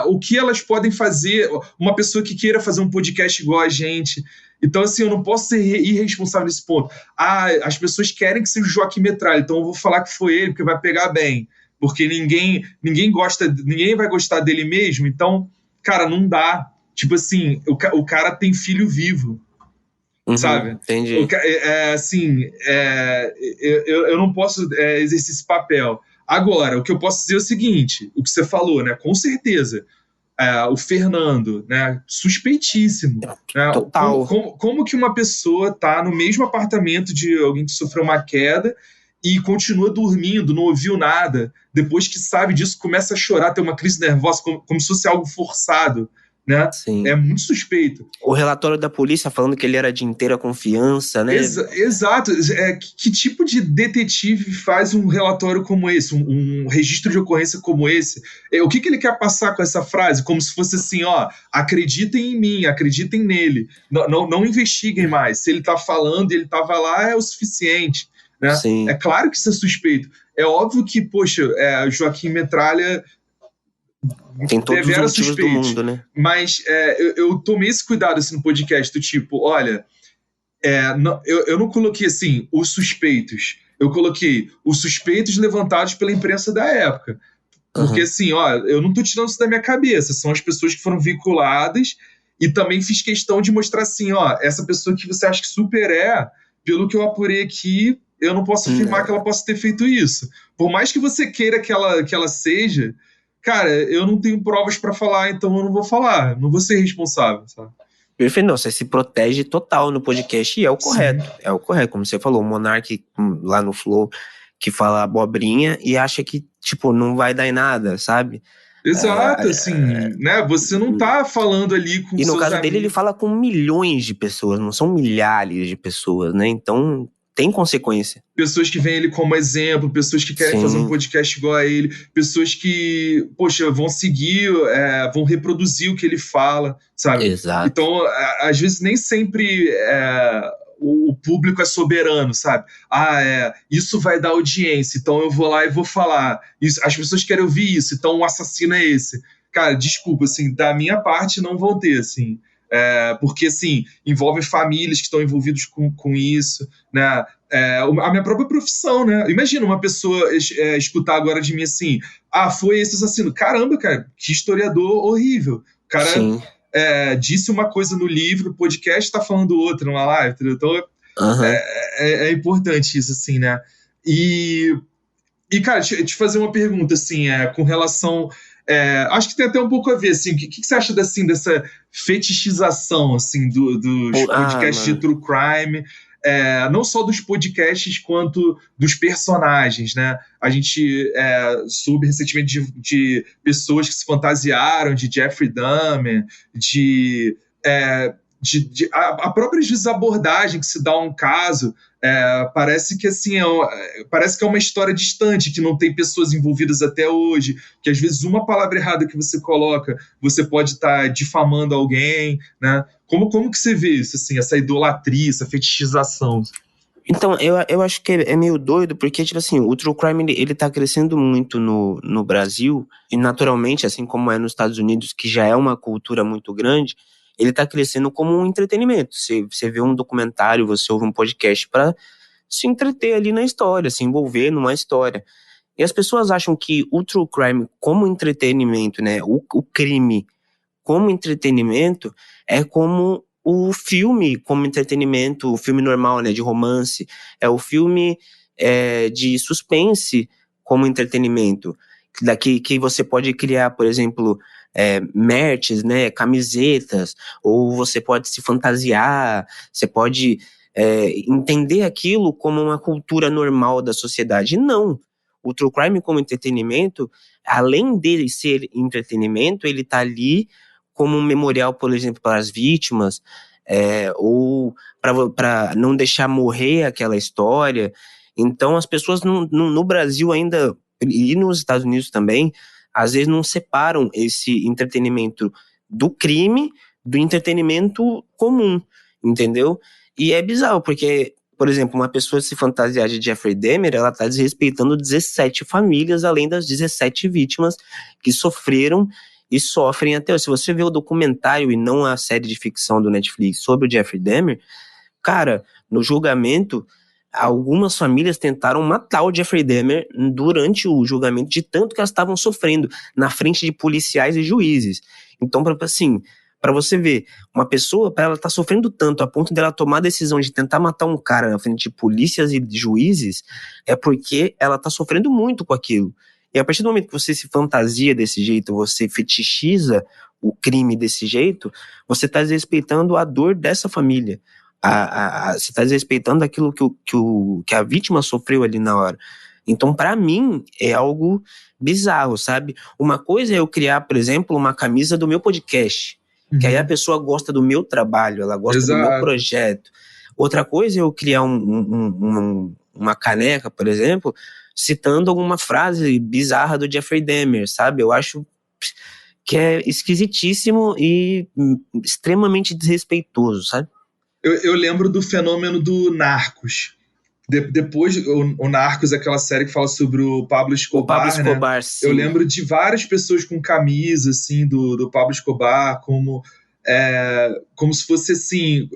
o que elas podem fazer, uma pessoa que queira fazer um podcast igual a gente. Então, assim, eu não posso ser irresponsável nesse ponto. As pessoas querem que seja o Joaquim Metralha, então eu vou falar que foi ele, porque vai pegar bem. Porque ninguém gosta, ninguém vai gostar dele mesmo, então, cara, não dá. Tipo assim, o cara tem filho vivo, Uhum, sabe? entendi. Assim, eu não posso exercer esse papel. Agora, o que eu posso dizer é o seguinte: o que você falou, né? Com certeza, o Fernando, né? Suspeitíssimo. Né? Como, Total. como, como que uma pessoa está no mesmo apartamento de alguém que sofreu uma queda e continua dormindo, não ouviu nada. Depois que sabe disso, começa a chorar, tem uma crise nervosa, como se fosse algo forçado, né? É Sim. muito suspeito. O relatório da polícia falando que ele era de inteira confiança, né? Exato. Que tipo de detetive faz um relatório como esse, um registro de ocorrência como esse? O que ele quer passar com essa frase? Como se fosse assim, ó, acreditem em mim, acreditem nele, não investiguem mais. Se ele tá falando e ele tava lá, é o suficiente, né? É Sim. claro que isso é suspeito. É óbvio que, poxa, Joaquim Metralha Tem todos os devera motivos do suspeito, mundo, né? mas eu tomei esse cuidado assim, no podcast, do tipo, olha, eu não coloquei assim, os suspeitos. Eu coloquei os suspeitos levantados pela imprensa da época. Porque, assim, ó, eu não tô tirando isso da minha cabeça. São as pessoas que foram vinculadas. E também fiz questão de mostrar assim, ó, essa pessoa que você acha que super pelo que eu apurei aqui, eu não posso afirmar que ela possa ter feito isso. Por mais que você queira que ela seja, cara, eu não tenho provas para falar, então eu não vou falar. Não vou ser responsável, sabe? Perfeito, não, você se protege total no podcast e é o Sim. correto. É o correto, como você falou, o Monark lá no Flow que fala abobrinha e acha que, tipo, não vai dar em nada, sabe? Exato, assim, né? Você não tá falando ali com E no seus caso dele, ele amigos. fala com milhões de pessoas, não são milhares de pessoas, né? Então, tem consequência. Pessoas que veem ele como exemplo, pessoas que querem fazer um Sim, podcast igual a ele, pessoas que, poxa, vão seguir, vão reproduzir o que ele fala, sabe? exato. Então, às vezes, nem sempre o público é soberano, sabe? Isso vai dar audiência, então eu vou lá e vou falar. Isso, as pessoas querem ouvir isso, então o assassino é esse. Cara, desculpa, assim, da minha parte não vão ter, assim. Porque, assim, envolve famílias que estão envolvidas com isso, né? A minha própria profissão, né? Imagina uma pessoa escutar agora de mim assim, foi esse assassino. Caramba, cara, que historiador horrível. O cara Sim. disse uma coisa no livro, o podcast tá falando outra numa live, entendeu? Então Aham. é importante isso, assim, né? E cara, te fazer uma pergunta, assim, com relação. Acho que tem até um pouco a ver, assim, o que você acha assim, dessa fetichização, assim, dos podcasts de Mano. true crime, não só dos podcasts, quanto dos personagens, né? A gente soube recentemente de pessoas que se fantasiaram de Jeffrey Dahmer, a própria desabordagem que se dá a um caso. Parece que assim parece que é uma história distante, que não tem pessoas envolvidas até hoje, que às vezes uma palavra errada que você coloca, você pode estar difamando alguém, né? Como que você vê isso, assim, essa idolatria, essa fetichização? Então, eu acho que é meio doido, porque, tipo assim, o true crime, ele tá crescendo muito no Brasil, e naturalmente, assim como é nos Estados Unidos, que já é uma cultura muito grande, ele tá crescendo como um entretenimento. Você vê um documentário, você ouve um podcast pra se entreter ali na história, se envolver numa história. E as pessoas acham que o true crime como entretenimento, né, o crime como entretenimento é como o filme como entretenimento, o filme normal, né, de romance, é o filme de suspense como entretenimento, daqui que você pode criar, por exemplo, merches, né, camisetas, ou você pode se fantasiar, você pode entender aquilo como uma cultura normal da sociedade. Não. O true crime como entretenimento, além dele ser entretenimento, ele tá ali como um memorial, por exemplo, para as vítimas, ou para não deixar morrer aquela história. Então, as pessoas no Brasil ainda, e nos Estados Unidos também, às vezes não separam esse entretenimento do crime do entretenimento comum, entendeu? E é bizarro, porque, por exemplo, uma pessoa se fantasiar de Jeffrey Dahmer, ela está desrespeitando 17 famílias, além das 17 vítimas que sofreram e sofrem até hoje. Se você vê o documentário e não a série de ficção do Netflix sobre o Jeffrey Dahmer, cara, no julgamento, algumas famílias tentaram matar o Jeffrey Dahmer durante o julgamento, de tanto que elas estavam sofrendo na frente de policiais e juízes. Então, assim, para você ver, uma pessoa, para ela estar sofrendo tanto a ponto dela tomar a decisão de tentar matar um cara na frente de polícias e juízes, é porque ela está sofrendo muito com aquilo. E a partir do momento que você se fantasia desse jeito, você fetichiza o crime desse jeito, você está desrespeitando a dor dessa família, Você está desrespeitando aquilo que a vítima sofreu ali na hora. Então, para mim, é algo bizarro, sabe? Uma coisa é eu criar, por exemplo, uma camisa do meu podcast, que aí a pessoa gosta do meu trabalho, ela gosta do meu Exato. projeto. Outra coisa é eu criar uma caneca, por exemplo, citando alguma frase bizarra do Jeffrey Dahmer, sabe? Eu acho que é esquisitíssimo e extremamente desrespeitoso, sabe? Eu lembro do fenômeno do Narcos. Depois, o Narcos, aquela série que fala sobre o Pablo O Pablo Escobar, né? Escobar, Eu sim. lembro de várias pessoas com camisa, assim, do Pablo Escobar, como se fosse, assim,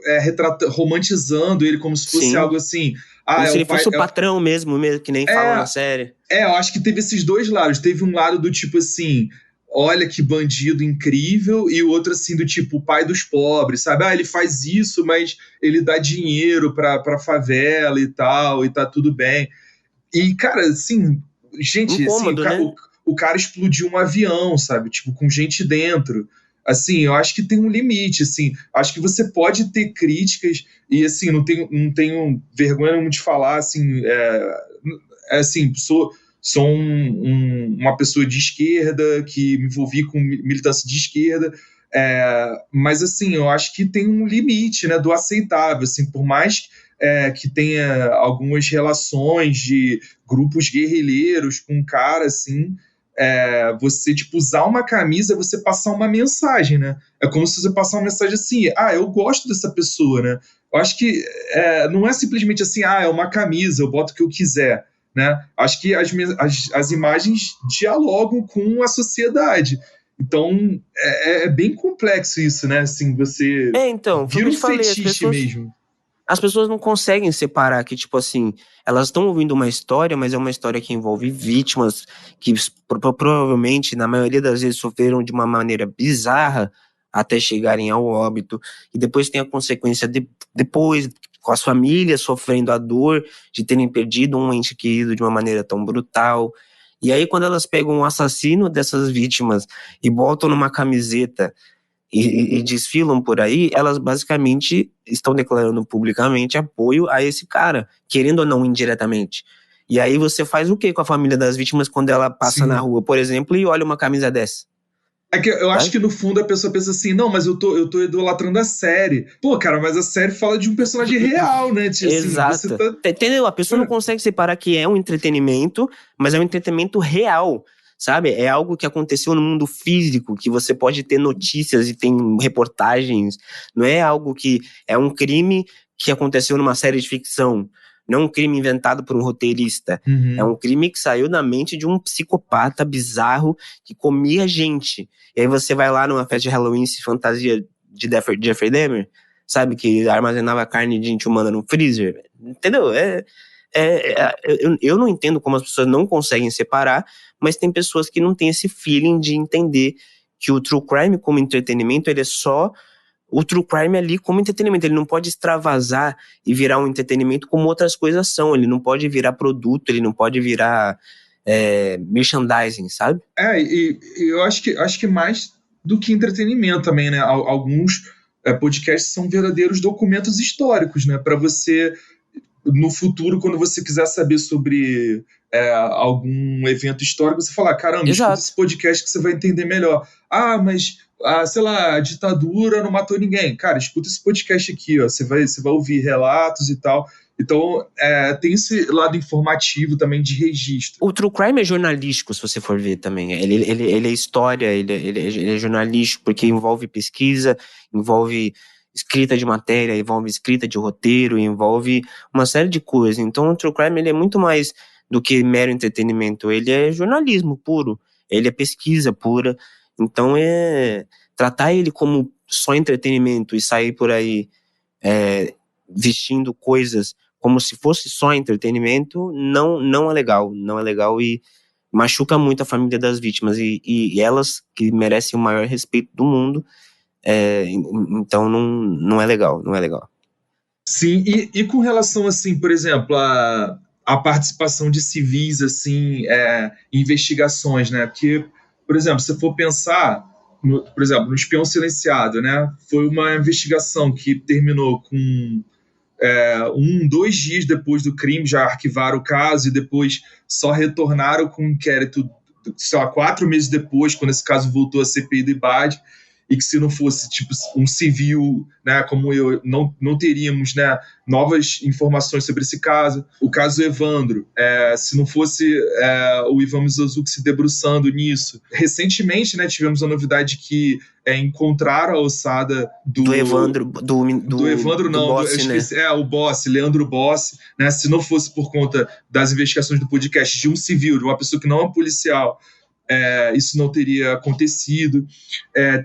romantizando ele, como se fosse Sim. algo assim... Como se o ele pai... fosse o patrão mesmo, que nem falam na série. eu acho que teve esses dois lados. Teve um lado do tipo assim, olha que bandido incrível, e o outro assim do tipo, o pai dos pobres, sabe? Ele faz isso, mas ele dá dinheiro pra favela e tal, e tá tudo bem. E, cara, assim, gente, assim, Incômodo, né? o cara explodiu um avião, sabe? Tipo, com gente dentro. Assim, eu acho que tem um limite, assim. Acho que você pode ter críticas e, assim, não tenho vergonha nenhuma de falar, assim, assim, sou uma pessoa de esquerda que me envolvi com militância de esquerda, mas assim, eu acho que tem um limite, né, do aceitável, assim, por mais que tenha algumas relações de grupos guerrilheiros com um cara, assim, você, tipo, usar uma camisa, você passar uma mensagem, né? É como se você passar uma mensagem assim, eu gosto dessa pessoa, né? Eu acho que não é simplesmente assim, é uma camisa, eu boto o que eu quiser, né? Acho que as imagens dialogam com a sociedade. Então, é bem complexo isso, né? Assim, você Então, foi o que vira eu um te falei, fetiche mesmo. as pessoas não conseguem separar que, tipo assim, elas estão ouvindo uma história, mas é uma história que envolve vítimas que provavelmente, na maioria das vezes, sofreram de uma maneira bizarra até chegarem ao óbito, e depois tem a consequência depois, com as famílias sofrendo a dor de terem perdido um ente querido de uma maneira tão brutal. E aí, quando elas pegam o assassino dessas vítimas e botam numa camiseta e desfilam por aí, elas basicamente estão declarando publicamente apoio a esse cara, querendo ou não indiretamente. E aí você faz o que com a família das vítimas quando ela passa na Sim. rua, por exemplo, e olha uma camisa dessa? É que eu acho Sabe? que no fundo a pessoa pensa assim, não, mas eu tô idolatrando a série. Pô, cara, mas a série fala de um personagem real, né? Tipo assim, você Exato. tá. Entendeu? A pessoa não consegue separar que é um entretenimento, mas é um entretenimento real, sabe? É algo que aconteceu no mundo físico, que você pode ter notícias e tem reportagens. Não é algo que é um crime que aconteceu numa série de ficção. Não é um crime inventado por um roteirista. É um crime que saiu da mente de um psicopata bizarro que comia gente. E aí você vai lá numa festa de Halloween se fantasia de Jeffrey Dahmer, sabe, que armazenava carne de gente humana no freezer, entendeu? Eu não entendo como as pessoas não conseguem separar, mas tem pessoas que não têm esse feeling de entender que o true crime como entretenimento, ele é só o true crime ali como entretenimento, ele não pode extravasar e virar um entretenimento como outras coisas são, ele não pode virar produto, ele não pode virar merchandising, sabe? E eu acho que mais do que entretenimento também, né? Alguns podcasts são verdadeiros documentos históricos, né? Para você, no futuro, quando você quiser saber sobre algum evento histórico, você falar, caramba, escuta Exato. esse podcast que você vai entender melhor. Mas, sei lá, a ditadura não matou ninguém. Cara, escuta esse podcast aqui, ó. Você vai ouvir relatos e tal. Então, tem esse lado informativo também de registro. O true crime é jornalístico, se você for ver também. Ele é história, ele é jornalístico, porque envolve pesquisa, envolve escrita de matéria, envolve escrita de roteiro, envolve uma série de coisas. Então, o true crime ele é muito mais do que mero entretenimento. Ele é jornalismo puro, ele é pesquisa pura. Então, tratar ele como só entretenimento e sair por aí vestindo coisas como se fosse só entretenimento, não é legal. Não é legal e machuca muito a família das vítimas. E elas, que merecem o maior respeito do mundo, então não é legal, não é legal. Sim, e com relação, assim, por exemplo, a participação de civis, assim, em investigações, né? Porque, por exemplo, se for pensar, por exemplo, no Espião Silenciado, né? Foi uma investigação que terminou com 2 dias depois do crime, já arquivaram o caso e depois só retornaram com o inquérito, sei lá, 4 meses depois, quando esse caso voltou à CPI do IBAD, e que se não fosse tipo um civil, né, como eu, não teríamos, né, novas informações sobre esse caso. O caso Evandro, se não fosse o Ivan Mizanzuki se debruçando nisso. Recentemente, né, tivemos a novidade que encontraram a ossada Do Evandro, do Evandro, do não, eu Bossi, né? esqueci, o Bossi, Leandro Bossi, né? Se não fosse por conta das investigações do podcast de um civil, de uma pessoa que não é um policial, isso não teria acontecido.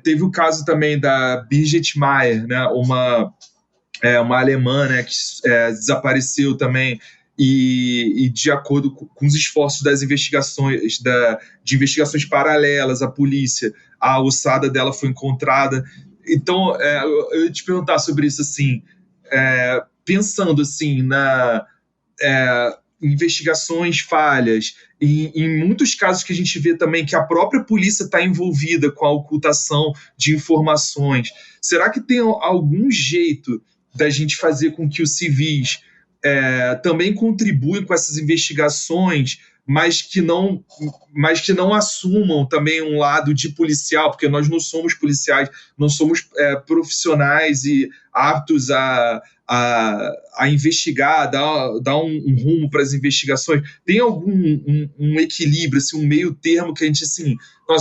Teve o caso também da Birgit Meyer, né? Uma alemã, né, que desapareceu também, e de acordo com os esforços das investigações, de investigações paralelas à polícia, a ossada dela foi encontrada. Então, eu ia te perguntar sobre isso, assim, pensando assim investigações falhas, e em muitos casos que a gente vê também que a própria polícia está envolvida com a ocultação de informações. Será que tem algum jeito da gente fazer com que os civis também contribuem com essas investigações, mas que não assumam também um lado de policial, porque nós não somos policiais, não somos profissionais e aptos a investigar, dar um rumo para as investigações? Tem algum um equilíbrio, assim, um meio termo que a gente, assim,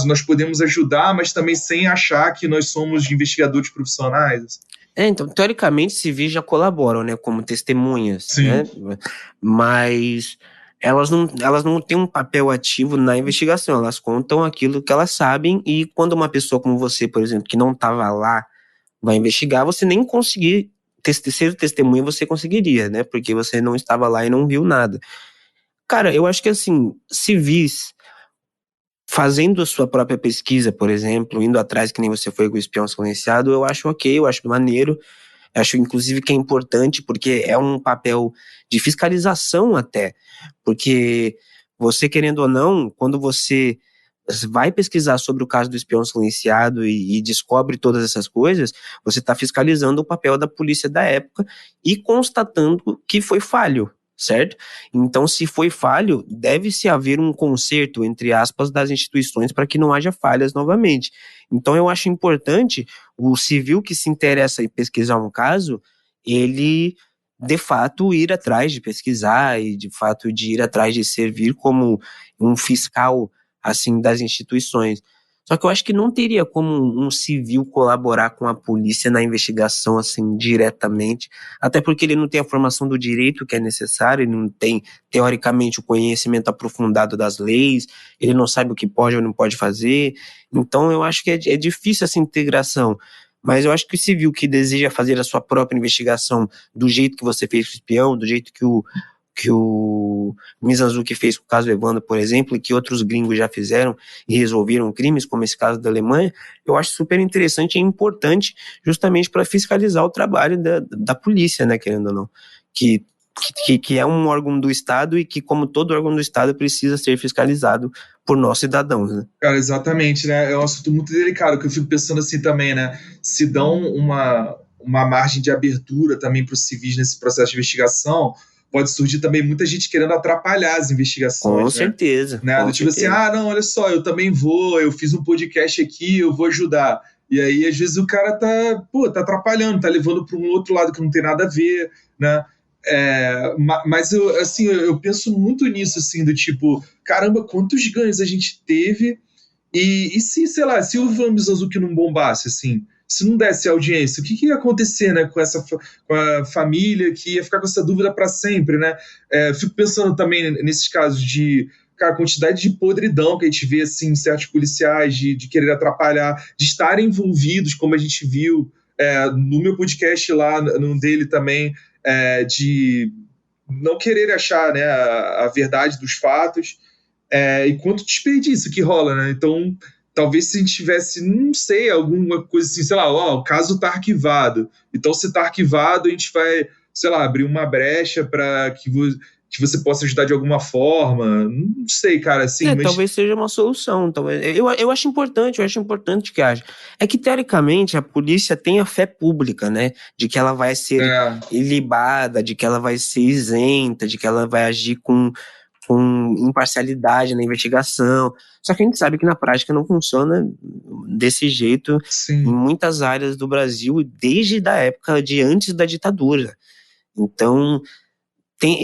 nós podemos ajudar, mas também sem achar que nós somos investigadores profissionais? Então, teoricamente, civis já colaboram, né, como testemunhas, Sim. né? Mas elas não têm um papel ativo na investigação, elas contam aquilo que elas sabem, e quando uma pessoa como você, por exemplo, que não estava lá, vai investigar, você nem conseguir ser testemunha, você conseguiria, né, porque você não estava lá e não viu nada. Cara, eu acho que, assim, civis fazendo a sua própria pesquisa, por exemplo, indo atrás, que nem você foi com o espião silenciado, eu acho ok, eu acho maneiro, acho inclusive que é importante, porque é um papel de fiscalização até, porque você, querendo ou não, quando você vai pesquisar sobre o caso do espião silenciado e descobre todas essas coisas, você está fiscalizando o papel da polícia da época e constatando que foi falho, certo? Então, se foi falho, deve-se haver um conserto, entre aspas, das instituições para que não haja falhas novamente. Então, eu acho importante o civil que se interessa em pesquisar um caso, ele, de fato, ir atrás de pesquisar e, de fato, de ir atrás de servir como um fiscal, assim, das instituições. Só que eu acho que não teria como um civil colaborar com a polícia na investigação, assim, diretamente, até porque ele não tem a formação do direito que é necessária, ele não tem, teoricamente, o conhecimento aprofundado das leis, ele não sabe o que pode ou não pode fazer. Então eu acho que é difícil essa integração. Mas eu acho que o civil que deseja fazer a sua própria investigação do jeito que você fez com o espião, do jeito que o Mizanzuki fez com o caso Evandro, por exemplo, e que outros gringos já fizeram e resolveram crimes, como esse caso da Alemanha, eu acho super interessante e importante justamente para fiscalizar o trabalho da polícia, né, querendo ou não, que é um órgão do Estado e que, como todo órgão do Estado, precisa ser fiscalizado por nós cidadãos, né? Cara, exatamente, né? É um assunto muito delicado, que eu fico pensando assim também, né? Se dão uma margem de abertura também para os civis nesse processo de investigação, pode surgir também muita gente querendo atrapalhar as investigações, com certeza, né? com Tipo certeza. assim, não, olha só, eu também eu fiz um podcast aqui, eu vou ajudar. E aí, às vezes, o cara tá atrapalhando, tá levando para um outro lado que não tem nada a ver, né? Mas eu penso muito nisso, assim, do tipo, caramba, quantos ganhos a gente teve, e se, sei lá, se o Ivan Mizanzuki não bombasse, assim, se não desse audiência, o que ia acontecer, né, com a família que ia ficar com essa dúvida para sempre, né? Fico pensando também nesses casos de, cara, a quantidade de podridão que a gente vê, assim, em certos policiais, de querer atrapalhar, de estarem envolvidos, como a gente viu no meu podcast lá, no dele também, de não querer achar, né, a verdade dos fatos, e quanto desperdício que rola, né? Então, talvez se a gente tivesse, não sei, alguma coisa assim, sei lá, o caso tá arquivado. Então, se tá arquivado, a gente vai, sei lá, abrir uma brecha para que que você possa ajudar de alguma forma. Não sei, cara, assim, mas... Talvez seja uma solução. Talvez. Eu acho importante que haja. É que, teoricamente, a polícia tem a fé pública, né? De que ela vai ser É, ilibada, de que ela vai ser isenta, de que ela vai agir com imparcialidade na investigação. Só que a gente sabe que na prática não funciona desse jeito em sim, muitas áreas do Brasil, desde a época de antes da ditadura. Então,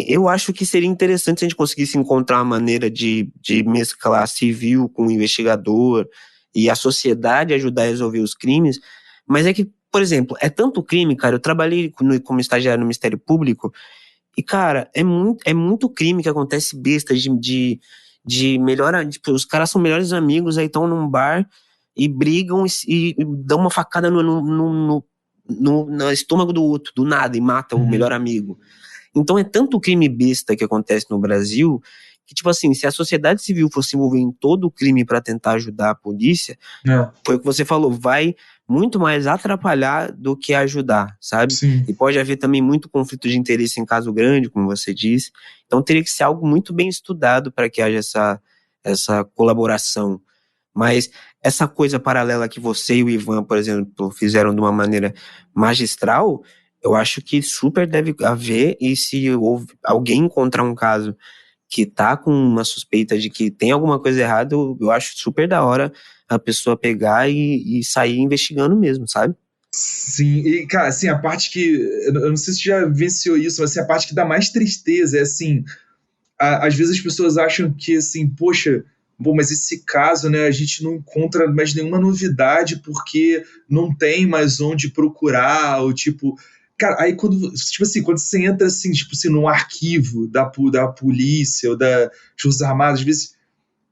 eu acho que seria interessante se a gente conseguisse encontrar uma maneira de mesclar civil com investigador e a sociedade ajudar a resolver os crimes. Mas é que, por exemplo, é tanto crime, cara. Eu trabalhei como estagiário no Ministério Público e, cara, é muito crime que acontece besta de melhor. Tipo, os caras são melhores amigos, aí estão num bar e brigam e dão uma facada no estômago do outro, do nada, e mata o melhor uhum, amigo. Então é tanto crime besta que acontece no Brasil que, tipo assim, se a sociedade civil fosse envolver em todo o crime para tentar ajudar a polícia, é, foi o que você falou, vai muito mais atrapalhar do que ajudar, sabe? sim. E pode haver também muito conflito de interesse em caso grande, como você disse. Então teria que ser algo muito bem estudado para que haja essa colaboração. Mas essa coisa paralela que você e o Ivan, por exemplo, fizeram de uma maneira magistral, eu acho que super deve haver, e se alguém encontrar um caso que tá com uma suspeita de que tem alguma coisa errada, eu acho super da hora a pessoa pegar e sair investigando mesmo, sabe? Sim, e, cara, assim, a parte que. Eu não sei se você já vivenciou isso, mas assim, a parte que dá mais tristeza é assim. Às vezes as pessoas acham que, assim, poxa, bom, mas esse caso, né, a gente não encontra mais nenhuma novidade porque não tem mais onde procurar, ou tipo. Cara, aí quando, tipo assim, quando você entra, assim, tipo assim, num arquivo da polícia ou das Forças Armadas, às vezes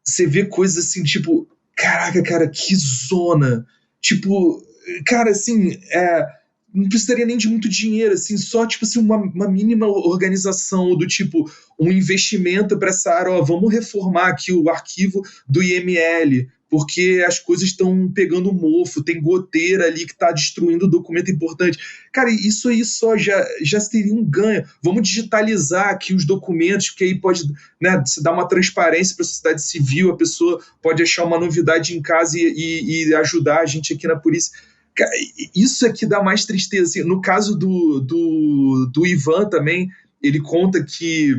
você vê coisas assim, tipo, caraca, cara, que zona. Tipo, cara, assim, não precisaria nem de muito dinheiro, assim, só, tipo assim, uma mínima organização do tipo, um investimento para essa área, ó, vamos reformar aqui o arquivo do IML, porque as coisas estão pegando mofo, tem goteira ali que está destruindo o documento importante. Cara, isso aí só já seria um ganho. Vamos digitalizar aqui os documentos, porque aí pode, né, se dar uma transparência para a sociedade civil, a pessoa pode achar uma novidade em casa e ajudar a gente aqui na polícia. Isso é que dá mais tristeza. Assim, no caso do Ivan também, ele conta que,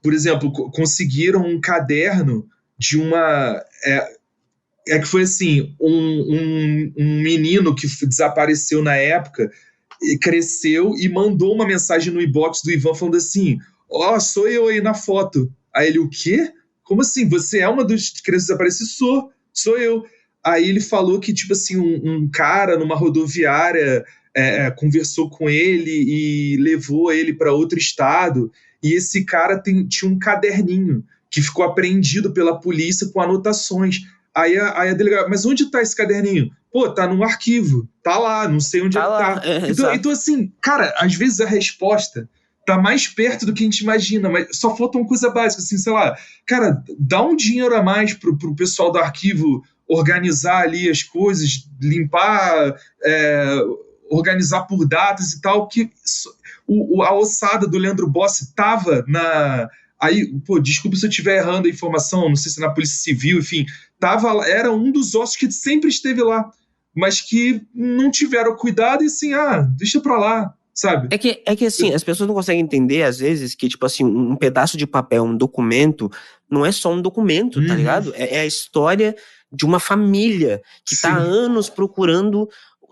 por exemplo, conseguiram um caderno de uma. Que foi assim: um menino que desapareceu na época, cresceu e mandou uma mensagem no inbox do Ivan falando assim: ó, sou eu aí na foto. Aí ele, o quê? Como assim? Você é uma dos crianças desaparecidas? Sou eu. Aí ele falou que, tipo assim, um cara numa rodoviária conversou com ele e levou ele para outro estado. E esse cara tinha um caderninho que ficou apreendido pela polícia com anotações. Aí a delegada, mas onde tá esse caderninho? Pô, tá num arquivo, tá lá, não sei onde Tá ele lá, tá. Então, exato. assim, cara, às vezes a resposta tá mais perto do que a gente imagina, mas só falta uma coisa básica, assim, sei lá, cara, dá um dinheiro a mais pro pessoal do arquivo organizar ali as coisas, limpar, organizar por datas e tal, que a ossada do Leandro Bossi tava na. Aí, pô, desculpa se eu estiver errando a informação, não sei se é na Polícia Civil, enfim, era um dos ossos que sempre esteve lá, mas que não tiveram cuidado e assim, deixa pra lá, sabe? É que assim, as pessoas não conseguem entender, às vezes, que, tipo assim, um pedaço de papel, um documento, não é só um documento, tá Uhum, ligado? É a história de uma família que tá há sim, anos procurando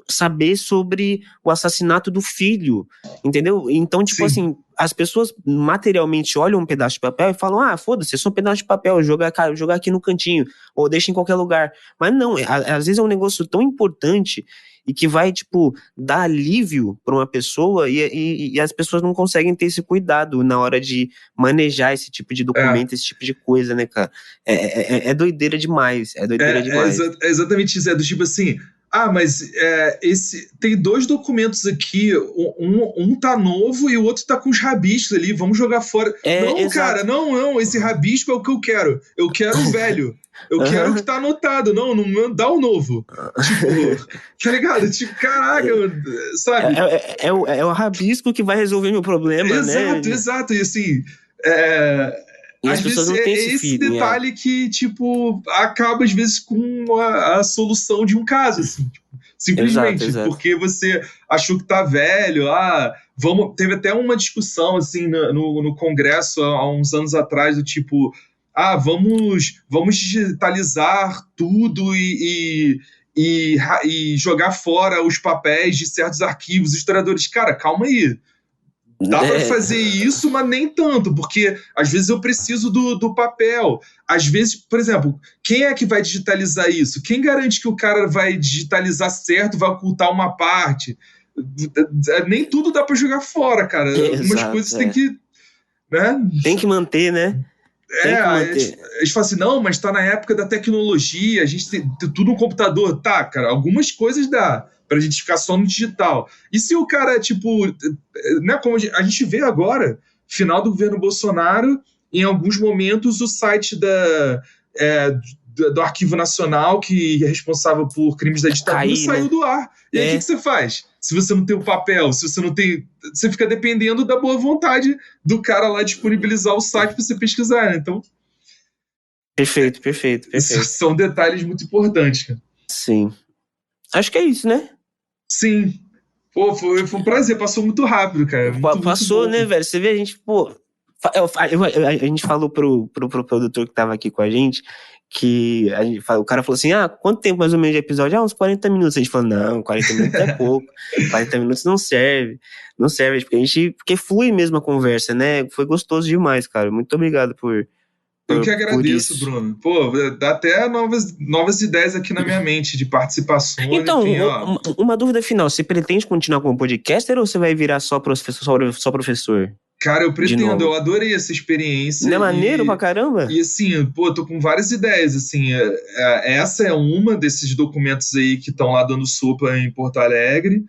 saber sobre o assassinato do filho, entendeu? Então, tipo sim, assim, as pessoas materialmente olham um pedaço de papel e falam, foda-se, é só um pedaço de papel, jogar aqui no cantinho, ou deixa em qualquer lugar. Mas não, às vezes é um negócio tão importante e que vai, tipo, dar alívio para uma pessoa e as pessoas não conseguem ter esse cuidado na hora de manejar esse tipo de é. documento, esse tipo de coisa, né, cara? É doideira demais, é doideira demais. É exatamente isso, é do tipo assim, mas tem 2 documentos aqui, um tá novo e o outro tá com os rabiscos ali, vamos jogar fora. Não, Exato. cara, não, esse rabisco é o que eu quero. Eu quero o velho. Eu quero o que tá anotado. Não dá o novo. Tipo, tá ligado? Tipo, caraca, sabe? É o rabisco que vai resolver meu problema, né? Exato. E assim, E as às pessoas vezes não têm é esse esse feeling. detalhe que, tipo, acaba às vezes com a solução de um caso, assim. Tipo, simplesmente, Exato. porque você achou que tá velho, teve até uma discussão, assim, no Congresso há uns anos atrás, do tipo, vamos digitalizar tudo e jogar fora os papéis de certos arquivos. Os historiadores, cara, calma aí. Dá para fazer isso, mas nem tanto, porque às vezes eu preciso do papel. Às vezes, por exemplo, quem é que vai digitalizar isso? Quem garante que o cara vai digitalizar certo, vai ocultar uma parte? Nem tudo dá para jogar fora, cara. Algumas coisas tem que, né? Tem que manter, né? Tem que manter. Eles falam assim, não, mas tá na época da tecnologia, a gente tem tudo no computador. Tá, cara, algumas coisas dá pra gente ficar só no digital. E se o cara, tipo, né, como a gente vê agora, final do governo Bolsonaro, em alguns momentos o site do Arquivo Nacional, que é responsável por crimes da ditadura, saiu, né, do ar. E aí o que você faz? Se você não tem o papel, se você não tem... Você fica dependendo da boa vontade do cara lá disponibilizar o site para você pesquisar, né? Então... Perfeito. São detalhes muito importantes, cara. Sim. Acho que é isso, né? Sim. Pô, foi um prazer. Passou muito rápido, cara. Passou, muito né, velho? Você vê, a gente, a gente falou pro produtor que tava aqui com a gente, que o cara falou assim, quanto tempo mais ou menos de episódio? Uns 40 minutos. A gente falou, não, 40 minutos é pouco. 40 minutos não serve. Não serve, porque flui mesmo a conversa, né? Foi gostoso demais, cara. Muito obrigado por Eu que agradeço, Bruno. Pô, dá até novas ideias aqui na minha mente de participações. Então, enfim, uma dúvida final. Você pretende continuar como podcaster ou você vai virar só professor? Cara, eu pretendo. Eu adorei essa experiência. Não é maneiro pra caramba? E assim, pô, tô com várias ideias. Assim, essa é uma desses documentos aí que estão lá dando sopa em Porto Alegre,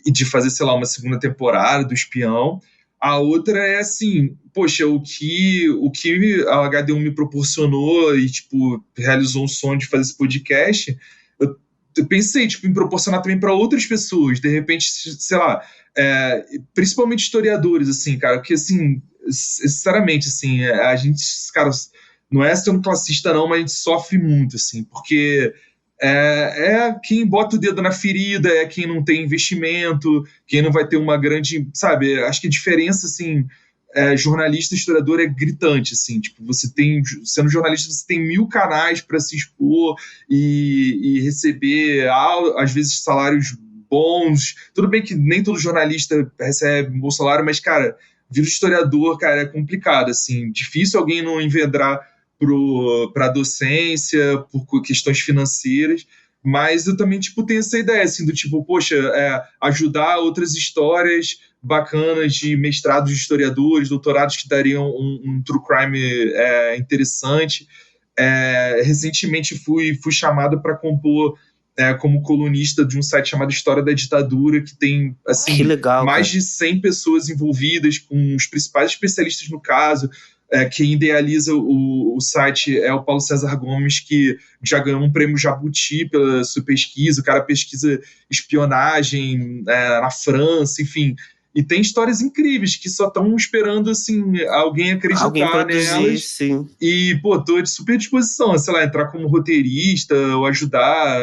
e de fazer, sei lá, uma segunda temporada do Espião. A outra é assim, poxa, o que a HD1 me proporcionou e, tipo, realizou um sonho de fazer esse podcast, eu pensei, tipo, em proporcionar também para outras pessoas, de repente, sei lá, principalmente historiadores, assim, cara, porque, assim, sinceramente, assim, a gente, cara, não é sendo classista não, mas a gente sofre muito, assim, porque quem bota o dedo na ferida, é quem não tem investimento, quem não vai ter uma grande, sabe, acho que a diferença, assim, jornalista e historiador é gritante, assim, tipo, sendo jornalista, você tem 1000 canais para se expor e receber, às vezes, salários bons. Tudo bem que nem todo jornalista recebe um bom salário, mas, cara, vir historiador, cara, é complicado, assim, difícil alguém não envedrar para a docência, por questões financeiras, mas eu também, tipo, tenho essa ideia, assim, do tipo, poxa, ajudar outras histórias bacanas de mestrados de historiadores, doutorados que dariam um true crime interessante. Recentemente fui chamado para compor como colunista de um site chamado História da Ditadura, que tem, assim, mais de 100 pessoas envolvidas, com os principais especialistas no caso. Quem idealiza o site é o Paulo César Gomes, que já ganhou um prêmio Jabuti pela sua pesquisa. O cara pesquisa espionagem na França, enfim. E tem histórias incríveis que só estão esperando, assim, alguém acreditar nelas. Sim. E, pô, tô de super disposição, sei lá, entrar como roteirista ou ajudar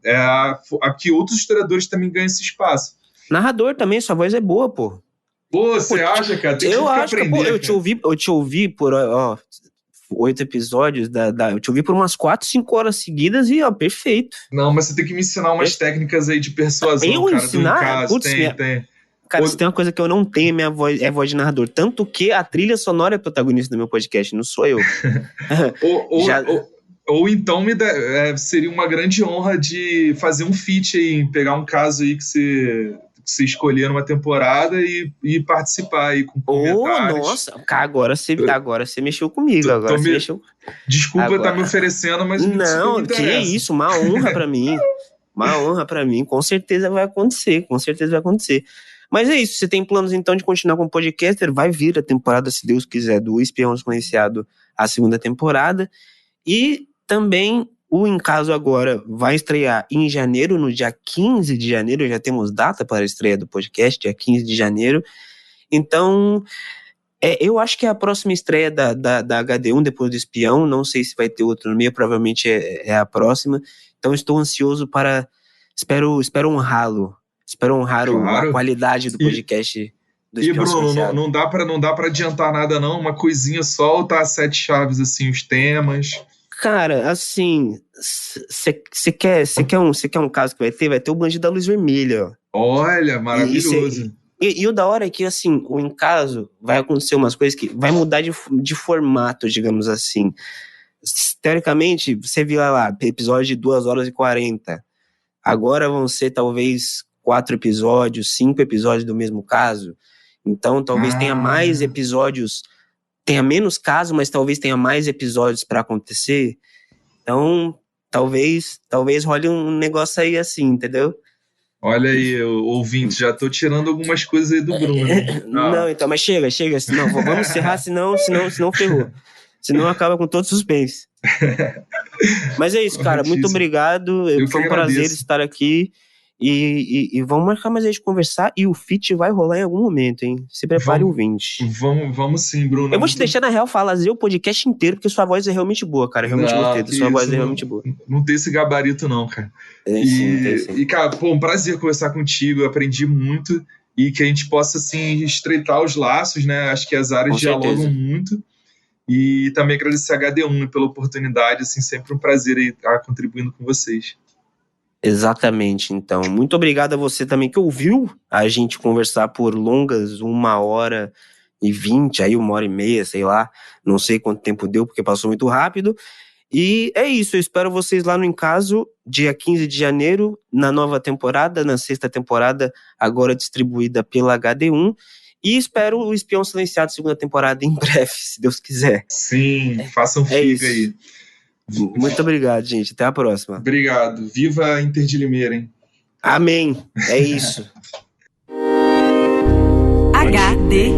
a que outros historiadores também ganhem esse espaço. Narrador também, sua voz é boa, pô. Pô, você acha, cara? Tem que aprender. Eu te ouvi por 8 episódios, eu te ouvi por umas 4, 5 horas seguidas e, perfeito. Não, mas você tem que me ensinar umas técnicas aí de persuasão, cara, ensinar? do caso. Tem. Cara, se tem uma coisa que eu não tenho, minha voz é voz de narrador. Tanto que a trilha sonora é protagonista do meu podcast, não sou eu. Ou então seria uma grande honra de fazer um feat aí, pegar um caso aí que você escolher numa temporada e participar aí com comentários. Nossa, agora você mexeu comigo. Desculpa estar me oferecendo, mas não, que isso, uma honra pra mim. Uma honra pra mim, com certeza vai acontecer, Mas é isso, você tem planos então de continuar como podcaster? Vai vir a temporada, se Deus quiser, do Espião Silenciado, a segunda temporada. E também o Em Caso Agora vai estrear em janeiro, no dia 15 de janeiro, já temos data para a estreia do podcast, dia 15 de janeiro. Então, eu acho que é a próxima estreia da HD1 depois do Espião, não sei se vai ter outro no meio, provavelmente é a próxima. Então estou ansioso para, espero honrá-lo, espero honrar a Claro. qualidade do podcast do E Espião Bruno, Silenciado. não dá para adiantar nada não, uma coisinha só ou tá 7 chaves assim, os temas? Cara, assim, você quer um caso que vai ter o Bandido da Luz Vermelha, ó. Olha, maravilhoso. E o da hora é que, assim, o Em Caso vai acontecer umas coisas que vai mudar de formato, digamos assim. Teoricamente, você viu lá, episódio de 2 horas e 40. Agora vão ser, talvez, 4 episódios, 5 episódios do mesmo caso. Então, talvez tenha mais episódios, tenha menos caso, mas talvez tenha mais episódios pra acontecer. Então, talvez role um negócio aí assim, entendeu? Olha aí, ouvinte, já tô tirando algumas coisas aí do Bruno, hein? Não, então, mas chega, senão, vamos encerrar, senão ferrou. Senão acaba com todo suspense. Mas é isso, cara, muito obrigado, foi um prazer estar aqui e vamos marcar mais aí de conversar e o feat vai rolar em algum momento, hein? Se prepare, ouvinte. Vamos sim, Bruno. Eu vou te deixar, na real, fazer o podcast inteiro, porque sua voz é realmente boa, cara, realmente gostei, sua voz é realmente boa. Não tem esse gabarito não, cara. E, cara, pô, um prazer conversar contigo, eu aprendi muito e que a gente possa, assim, estreitar os laços, né? Acho que as áreas dialogam muito. E também agradecer a HD1 pela oportunidade, assim, sempre um prazer aí estar contribuindo com vocês. Exatamente, então. Muito obrigado a você também que ouviu a gente conversar por longas 1h20, aí 1h30, sei lá. Não sei quanto tempo deu, porque passou muito rápido. E é isso, eu espero vocês lá no Em Caso, dia 15 de janeiro, na nova temporada, na 6ª temporada, agora distribuída pela HD1. E espero o Espião Silenciado, 2ª temporada, em breve, se Deus quiser. Sim, façam figa aí. Muito obrigado, gente. Até a próxima. Obrigado. Viva a Inter de Limeira, hein? Amém. É isso. HD